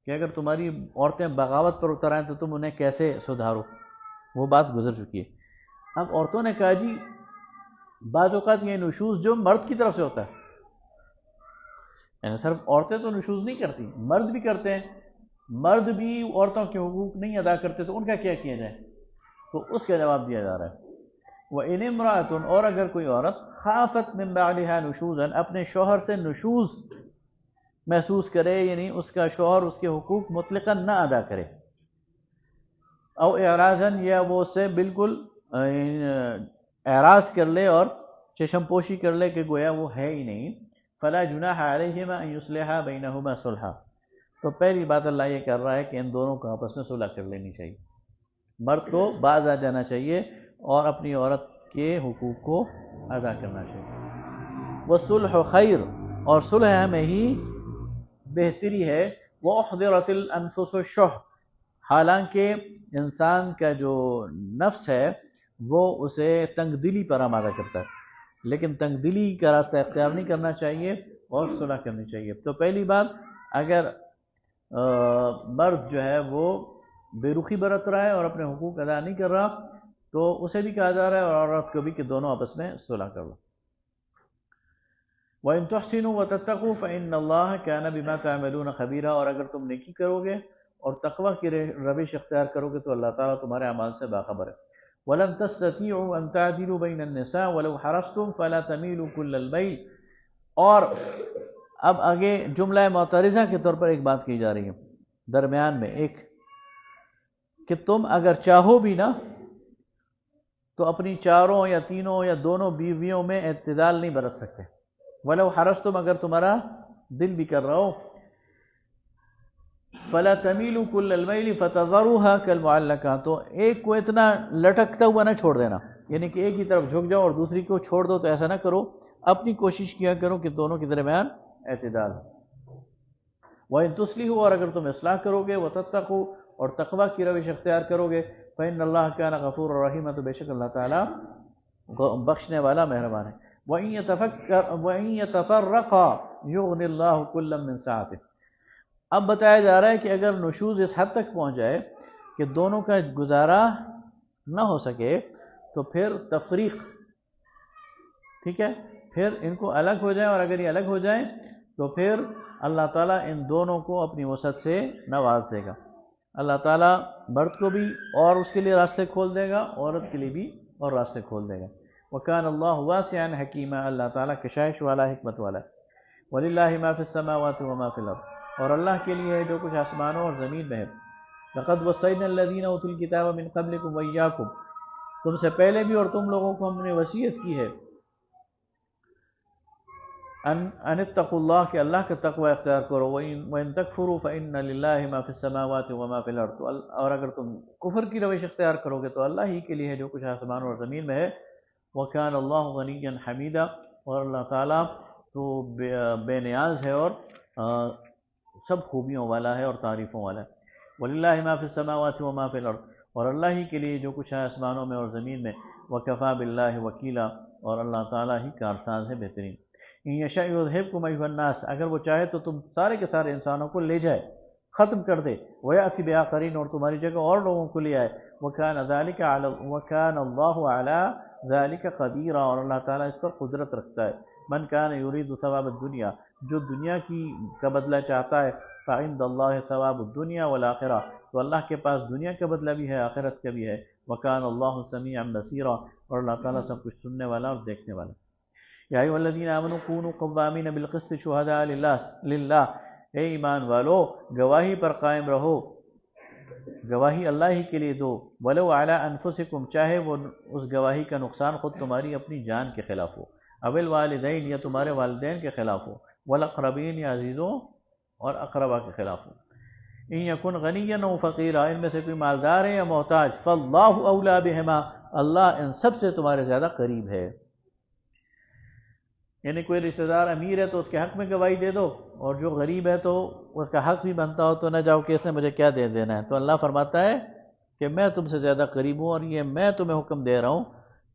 کہ اگر تمہاری عورتیں بغاوت پر اتر آئیں تو تم انہیں کیسے سدھارو، وہ بات گزر چکی ہے۔ اب عورتوں نے کہا جی بعض اوقات یہ نشوز جو مرد کی طرف سے ہوتا ہے، یعنی صرف عورتیں تو نشوز نہیں کرتی، مرد بھی کرتے ہیں، مرد بھی عورتوں کے حقوق نہیں ادا کرتے تو ان کا کیا کیا جائے، تو اس کا جواب دیا جا رہا ہے، وَإِنِ امْرَأَةٌ، اور اگر کوئی عورت خافت من بعلها نشوزا، اپنے شوہر سے نشوز محسوس کرے، یعنی اس کا شوہر اس کے حقوق مطلقاً نہ ادا کرے، او اعراضا، یا وہ اس سے بالکل اعراض کر لے اور چشم پوشی کر لے کہ گویا وہ ہے ہی نہیں، فلا جناح علیہما ان یصلحا بینہما صلحا، تو پہلی بات اللہ یہ کر رہا ہے کہ ان دونوں کو آپس میں صلح کر لینی چاہیے، مرد کو باز آ جانا چاہیے اور اپنی عورت کے حقوق کو ادا کرنا چاہیے، والصلح خیر، اور صلح میں ہی بہتری ہے، وَأُحْضِرَتِ الْأَنفُسُ الشُّحَّ، حالانکہ انسان کا جو نفس ہے وہ اسے تنگ دلی پر آمادہ کرتا ہے، لیکن تنگ دلی کا راستہ اختیار نہیں کرنا چاہیے اور صلح کرنی چاہیے۔ تو پہلی بات، اگر مرد جو ہے وہ بے رخی برت رہا ہے اور اپنے حقوق ادا نہیں کر رہا تو اسے بھی کہا جا رہا ہے اور عورت کو بھی کہ دونوں آپس میں صلح کر لو۔ وَإِن تُحْسِنُوا وَتَتَّقُوا فَإِنَّ اللَّهَ كَانَ بِمَا تَعْمَلُونَ خَبِيرًا، اور اگر تم نیکی کرو گے اور تقوی کی روش اختیار کرو گے تو اللہ تعالیٰ تمہارے اعمال سے باخبر ہے۔ وَلَن تَسْتَطِيعُوا أَن تَعْدِلُوا بَيْنَ النِّسَاءِ وَلَوْ حَرَصْتُمْ فَلَا تَمِيلُوا كُلَّ الْمَيْلِ، اور اب آگے جملہ معترضہ کے طور پر ایک بات کی جا رہی ہے درمیان میں ایک، کہ تم اگر چاہو بھی نا تو اپنی چاروں یا تینوں یا دونوں بیویوں میں اعتدال نہیں برت سکتے۔ وَلَوْ حَرَصْتُمْ، اگر تمہارا دل بھی کر رہا ہو، فَلَا تَمِيلُوا كُلَّ الْمَيْلِ فَتَذَرُوهَا كَالْمُعَلَّقَةِ، تو ایک کو اتنا لٹکتا ہوا نہ چھوڑ دینا، یعنی کہ ایک ہی طرف جھک جاؤ اور دوسری کو چھوڑ دو، تو ایسا نہ کرو، اپنی کوشش کیا کرو کہ دونوں کے درمیان اعتدال ہو۔ وَإِن تُصْلِحُوا، اور اگر تم اصلاح کرو گے، وَتَتَّقُوا، اور تقوی کی روش اختیار کرو گے، فَإِنَّ اللَّهَ كَانَ غَفُورًا رَحِيمًا، تو بے شک اللہ تعالیٰ بخشنے والا مہربان ہے۔ وَإِن يَتَفَرَّقَا يُغْنِ اللَّهُ كُلًّا مِّن سَعَتِهِ، اب بتایا جا رہا ہے کہ اگر نشوز اس حد تک پہنچ جائے کہ دونوں کا گزارا نہ ہو سکے تو پھر تفریق، ٹھیک ہے، پھر ان کو الگ ہو جائیں، اور اگر یہ الگ ہو جائیں تو پھر اللہ تعالیٰ ان دونوں کو اپنی وسعت سے نواز دے گا۔ اللہ تعالیٰ مرد کو بھی اور اس کے لیے راستے کھول دے گا، عورت کے لیے بھی اور راستے کھول دے گا۔ وَكَانَ اللَّهُ وَاسِعًا حَكِيمًا، اللہ تعالیٰ کشائش والا، حکمت والا ہے۔ وَلِلَّهِ مَا فِي السَّمَاوَاتِ وَمَا فِي الْأَرْضِ، اور اللہ کے لیے ہے جو کچھ آسمانوں اور زمین میں ہے۔ لَقَدْ وَصَّيْنَا الَّذِينَ أُوتُوا الْكِتَابَ مِن قَبْلِكُمْ وَإِيَّاكُمْ، تم سے پہلے بھی اور تم لوگوں کو ہم نے وصیت کی ہے، ان اتقوا اللہ، کہ اللہ کا تقوی اختیار کرو، وَإِن تَكْفُرُوا فَإِنَّ لِلَّهِ مَا فِي السَّمَاوَاتِ وَمَا فِي الْأَرْضِ، اور اگر تم کفر کی روش اختیار کرو گے تو اللہ ہی کے لیے ہے جو کچھ آسمانوں اور زمین میں ہے۔ وَكَانَ اللَّهُ غَنِيًّا حَمِيدًا، اور اللہ تعالیٰ تو بے نیاز ہے اور سب خوبیوں والا ہے اور تعریفوں والا ہے۔ وَلِلَّهِ مَا فِي السَّمَاوَاتِ وَمَا فِي الْأَرْضِ، اور اللہ ہی کے لیے جو کچھ ہے آسمانوں میں اور زمین میں۔ وَكَفَى بِاللَّهِ وَكِيلًا، اور اللہ تعالیٰ ہی کارساز ہے بہترین۔ إِن يَشَأْ يُذْهِبْكُمْ أَيُّهَا النَّاسُ، اگر وہ چاہے تو تم سارے کے سارے انسانوں کو لے جائے، ختم کر دے، وَيَأْتِ بِآخَرِينَ، اور تمہاری جگہ اور لوگوں کو لے آئے۔ وَكَانَ اللَّهُ عَلَى ذَلِكَ قَدِيرًا، اور اللہ تعالیٰ اس پر قدرت رکھتا ہے۔ مَنْ كَانَ يُرِيدُ ثَوَابَ الدُّنْيَا، جو دنیا کا بدلہ چاہتا ہے، فَعِندَ اللَّهِ ثَوَابُ الدُّنْيَا وَالْآخِرَةِ، تو اللہ کے پاس دنیا کا بدلہ بھی ہے، آخرت کا بھی ہے۔ وَكَانَ اللَّهُ سَمِيعًا بَصِيرًا، اور اللہ تعالیٰ سب کچھ سننے والا اور دیکھنے والا۔ یا ایھا الذین آمنوا کونوا قوامین بالقسط شہداء للہ، اے ایمان والو گواہی پر قائم رہو، گواہی اللہ ہی کے لیے دو، ولو علی انفسکم، چاہے وہ اس گواہی کا نقصان خود تمہاری اپنی جان کے خلاف ہو، او الوالدین، یا تمہارے والدین کے خلاف ہو، والاقربین، یا عزیزوں اور اقربا کے خلاف ہو۔ ان یکن غنیا او فقیرا، ان میں سے کوئی مالدار ہے یا محتاج، فاللہ اولی بہما، اللہ ان سب سے تمہارے زیادہ قریب ہے۔ یعنی کوئی رشتہ دار امیر ہے تو اس کے حق میں گواہی دے دو، اور جو غریب ہے تو اس کا حق بھی بنتا ہو تو نہ جاؤ کہ اس نے مجھے کیا دے دینا ہے۔ تو اللہ فرماتا ہے کہ میں تم سے زیادہ قریب ہوں، اور یہ میں تمہیں حکم دے رہا ہوں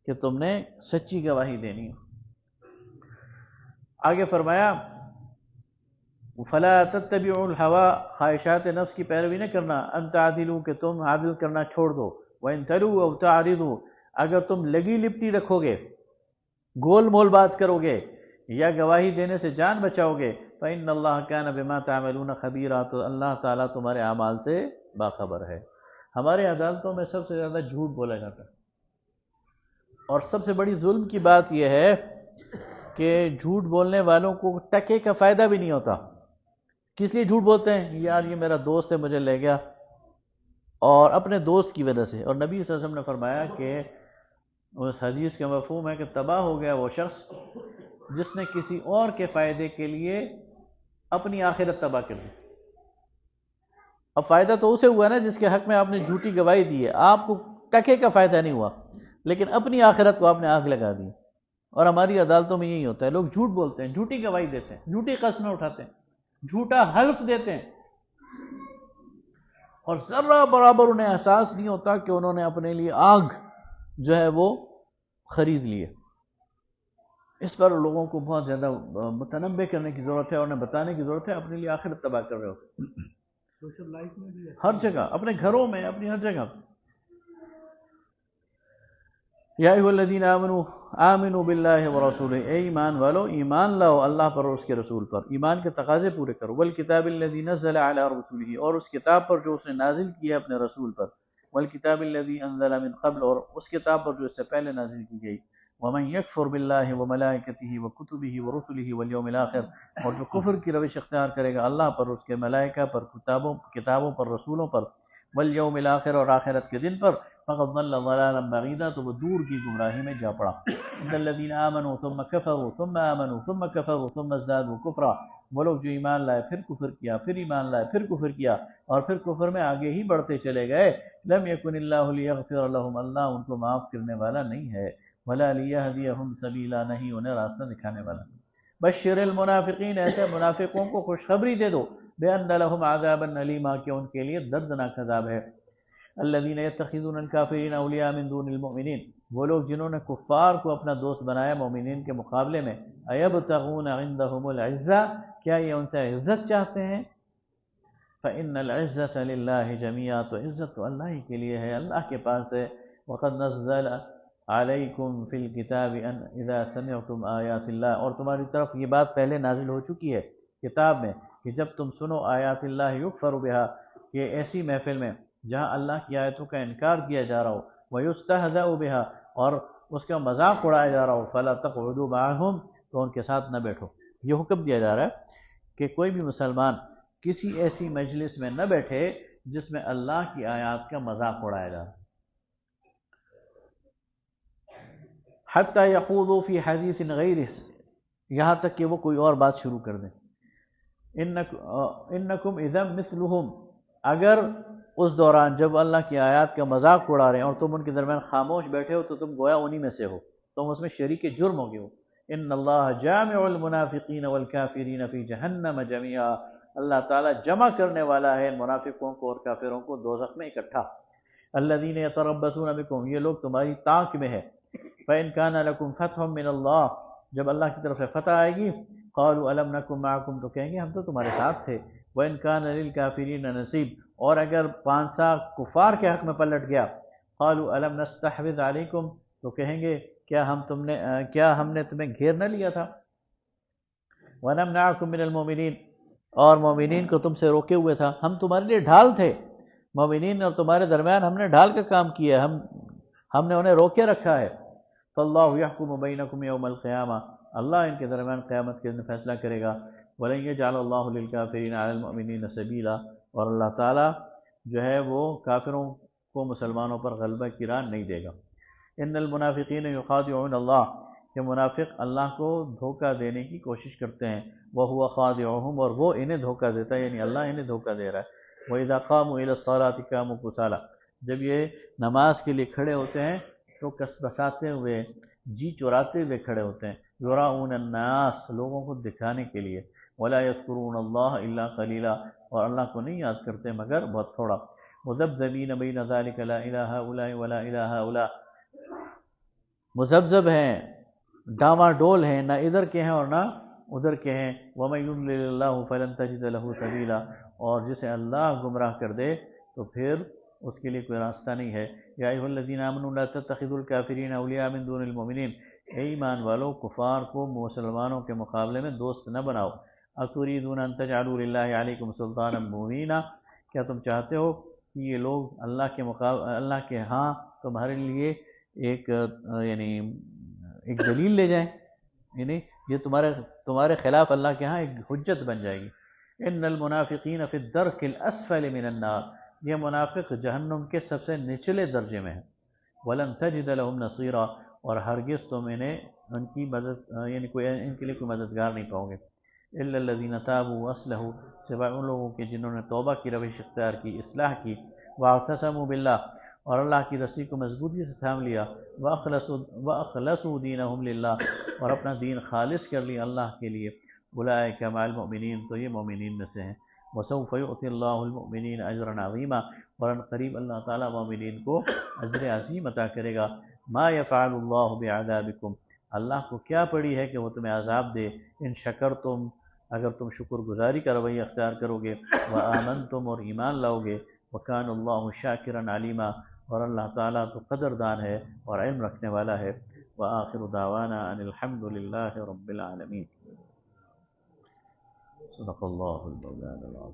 کہ تم نے سچی گواہی دینی ہے۔ آگے فرمایا فَلَا تَتَّبِعُوا الْهَوَىٰ، خواہشات نفس کی پیروی نہ کرنا، أَن تَعْدِلُوا، کہ تم عادل کرنا چھوڑ دو، وَإِن تَلُوا أَوْ تَعْرِضُوا، اگر تم لگی لپٹی رکھو گے، گول مول بات کرو گے یا گواہی دینے سے جان بچاؤ گے، فَإِنَّ اللَّهَ كَانَ بِمَا تَعْمَلُونَ خَبِيرًا، تو اللہ تعالیٰ تمہارے اعمال سے باخبر ہے۔ ہمارے عدالتوں میں سب سے زیادہ جھوٹ بولا جاتا ہے، اور سب سے بڑی ظلم کی بات یہ ہے کہ جھوٹ بولنے والوں کو ٹکے کا فائدہ بھی نہیں ہوتا۔ کس لیے جھوٹ بولتے ہیں؟ یار یہ میرا دوست ہے مجھے لے گیا، اور اپنے دوست کی وجہ سے۔ اور نبی صلی اللہ علیہ وسلم نے فرمایا کہ اس حدیث کا مفہوم ہے کہ تباہ ہو گیا وہ شخص جس نے کسی اور کے فائدے کے لیے اپنی آخرت تباہ کر دی۔ اب فائدہ تو اسے ہوا نا جس کے حق میں آپ نے جھوٹی گواہی دی ہے، آپ کو ٹکے کا فائدہ نہیں ہوا، لیکن اپنی آخرت کو آپ نے آگ لگا دی۔ اور ہماری عدالتوں میں یہی ہوتا ہے، لوگ جھوٹ بولتے ہیں، جھوٹی گواہی دیتے ہیں، جھوٹی قسمیں اٹھاتے ہیں، جھوٹا حلف دیتے ہیں۔ اور ذرہ برابر انہیں احساس نہیں ہوتا کہ انہوں نے اپنے لیے آگ جو ہے وہ خرید لی ہے۔ اس پر لوگوں کو بہت زیادہ متنبع کرنے کی ضرورت ہے اور انہیں بتانے کی ضرورت ہے، اپنے لیے آخرت تباہ کر رہے ہوتے سوشل لائف میں بھی ہر جگہ، اپنے گھروں میں، اپنی ہر جگہ۔ یا ایھا الذین آمنوا آمنوا باللہ ورسولہ، اے ایمان والو ایمان لاؤ اللہ پر اور اس کے رسول پر، ایمان کے تقاضے پورے کرو، والکتاب الذی نزل علی رسولہ، اور اس کتاب پر جو اس نے نازل کیا اپنے رسول پر، والکتاب الذی انزل من قبل، اور اس کتاب پر جو اس سے پہلے نازل کی گئی، ومن یکفر باللہ وملائکتہ وکتبہ ورسلہ والیوم الآخر، اور جو کفر کی روش اختیار کرے گا اللہ پر، اس کے ملائکہ پر، کتابوں پر، رسولوں پر، والیوم الآخر، اور آخرت کے دن پر، فقد ضل ضلالا بعیدا، تو وہ دور کی گمراہی میں جا پڑا۔ ان الذین آمنوا ثم کفروا ثم آمنوا ثم کفروا ثم ازدادوا کفرا، وہ لوگ جو ایمان لائے پھر کفر کیا، پھر ایمان لائے پھر کفر کیا، اور پھر کفر میں آگے ہی بڑھتے چلے گئے، لم یکن اللہ لیغفر لهم، اللہ ان کو معاف کرنے والا نہیں ہے، ولا لیہدیہم سبیلا، نہیں انہیں راستہ دکھانے والا۔ بشر المنافقین، ایسے منافقوں کو خوشخبری دے دو، بان لهم عذابا الیما، کہ ان کے لیے دردناک عذاب ہے۔ الذین یتخذون الکافرین اولیاء من دون المؤمنین، وہ لوگ جنہوں نے کفار کو اپنا دوست بنایا مومنین کے مقابلے میں، ایبتغون عندهم العزہ، کیا یہ ان سے عزت چاہتے ہیں؟ فإن العزة للہ جميعا، تو عزت تو اللہ ہی کے لیے ہے، اللہ کے پاس ہے۔ وقد نزل علیکم فی الکتاب ان اذا سمعتم آیات اللہ، اور تمہاری طرف یہ بات پہلے نازل ہو چکی ہے کتاب میں کہ جب تم سنو آیات اللہ یکفر بہا، کہ ایسی محفل میں جہاں اللہ کی آیتوں کا انکار کیا جا رہا ہو، ویستہزأ بہا، اور اس کا مذاق اڑایا جا رہا ہو، فلا تقعدوا معهم، تو ان کے ساتھ نہ بیٹھو۔ یہ حکم دیا جا رہا ہے کہ کوئی بھی مسلمان کسی ایسی مجلس میں نہ بیٹھے جس میں اللہ کی آیات کا مذاق اڑایا جا رہا ہے، حتی یخوضوا فی حدیث غیرہ، یہاں تک کہ وہ کوئی اور بات شروع کر دیں۔ انکم اذا مثلہم، اگر اس دوران جب اللہ کی آیات کا مذاق اڑا رہے ہیں اور تم ان کے درمیان خاموش بیٹھے ہو، تو تم گویا انہی میں سے ہو، تم اس میں شریک جرم ہو گئے ہو۔ ان اللہ جامع المنافقین والکافرین فی جہنم جميعا، اللہ تعالیٰ جمع کرنے والا ہے منافقوں کو اور کافروں کو دوزخ میں اکٹھا۔ الذین یتربصون بکم، یہ لوگ تمہاری طاق میں ہے۔ فإن كان لكم فتح من اللہ، جب اللہ کی طرف سے فتح آئے گی، قالوا الم نکن معکم، تو کہیں گے ہم تو تمہارے ساتھ تھے۔ وإن كان للکافرین نصیب، اور اگر پانسا کفار کے حق میں پلٹ گیا، قالوا الم نستحوذ علیکم، تو کہیں گے کیا ہم نے تمہیں گھیر نہ لیا تھا۔ ونمنعکم من المؤمنین، اور مومنین کو تم سے روکے ہوئے تھا، ہم تمہارے لیے ڈھال تھے، مومنین اور تمہارے درمیان ہم نے ڈھال کا کام کیا ہے، ہم نے انہیں روکے رکھا ہے۔ فاللہ یحکم بینکم یوم القیامہ، اللہ ان کے درمیان قیامت کے دن فیصلہ کرے گا۔ ولن یجعل اللہ للکافرین علی المؤمنین سبیلا، اور اللہ تعالیٰ جو ہے وہ کافروں کو مسلمانوں پر غلبہ کی راہ نہیں دے گا۔ ان المنافقین یخادعون اللہ، کہ منافق اللہ کو دھوکہ دینے کی کوشش کرتے ہیں، وہو خادعہم، اور وہ انہیں دھوکہ دیتا ہے، یعنی اللہ انہیں دھوکہ دے رہا ہے۔ وَإِذَا قَامُوا إِلَى الصَّلَاةِ قَامُوا كُسَالَىٰ، جب یہ نماز کے لیے کھڑے ہوتے ہیں تو کسبساتے ہوئے، جی چراتے ہوئے کھڑے ہوتے ہیں، یراؤون الناس، لوگوں کو دکھانے کے لیے، ولا یذکرون اللہ الا قلیلا، اور اللہ کو نہیں یاد کرتے مگر بہت تھوڑا۔ مذبذبین بین ذلک لا الہ ہؤلاء ولا الہ ہؤلاء، مذبذب ہیں، ڈاواں ڈول ہیں، نہ ادھر کے ہیں اور نہ ادھر کے ہیں۔ ومن یضلل اللہ فلن تجد له سبیلا، اور جسے اللہ گمراہ کر دے تو پھر اس کے لیے کوئی راستہ نہیں ہے۔ یا ایھا الذین آمنوا لا تتخذوا الکافرین اولیاء من دون المؤمنین، اے ایمان والو کفار کو مسلمانوں کے مقابلے میں دوست نہ بناؤ۔ اتریدون ان تجعلوا للہ علیکم سلطانا مبینا، کیا تم چاہتے ہو کہ یہ لوگ اللہ کے ہاں تمہارے لیے ایک دلیل لے جائیں، یعنی یہ تمہارے خلاف اللہ کے ہاں ایک حجت بن جائے گی۔ ان المنافقین فی الدرک الاسفل من النار، یہ منافق جہنم کے سب سے نچلے درجے میں ہیں۔ ولن تجد لهم نصیرا، اور ہرگز تم انہیں ان کی مدد ان کے لیے کوئی مددگار نہیں پاؤ گے۔ الا الذین تابوا واصلحوا، سوائے ان لوگوں کے جنہوں نے توبہ کی روش اختیار کی، اصلاح کی، واعتصموا باللہ، اور اللہ کی رسی کو مضبوطی سے تھام لیا، واخلصوا دینہم للہ، اور اپنا دین خالص کر لیا اللہ کے لیے، اولئک مع المؤمنین، تو یہ مومنین میں سے ہیں۔ وسوف يؤتي الله المؤمنين اجرا عظيما، اور ان قریب اللہ تعالیٰ مومنین کو اجر عظیم عطا کرے گا۔ ما يفعل الله بعذابكم، اللہ کو کیا پڑی ہے کہ وہ تمہیں عذاب دے، ان شکرتم، اگر تم شکر گزاری کا رویہ اختیار کرو گے، وآمنتم، اور ایمان لاؤ گے، وکان اللہ شاکرا علیما، اور اللہ تعالیٰ تو قدردان ہے اور علم رکھنے والا ہے۔ وآخر دعوانا ان الحمد للہ رب العالمین۔ صدق اللہ المولانا العظیم۔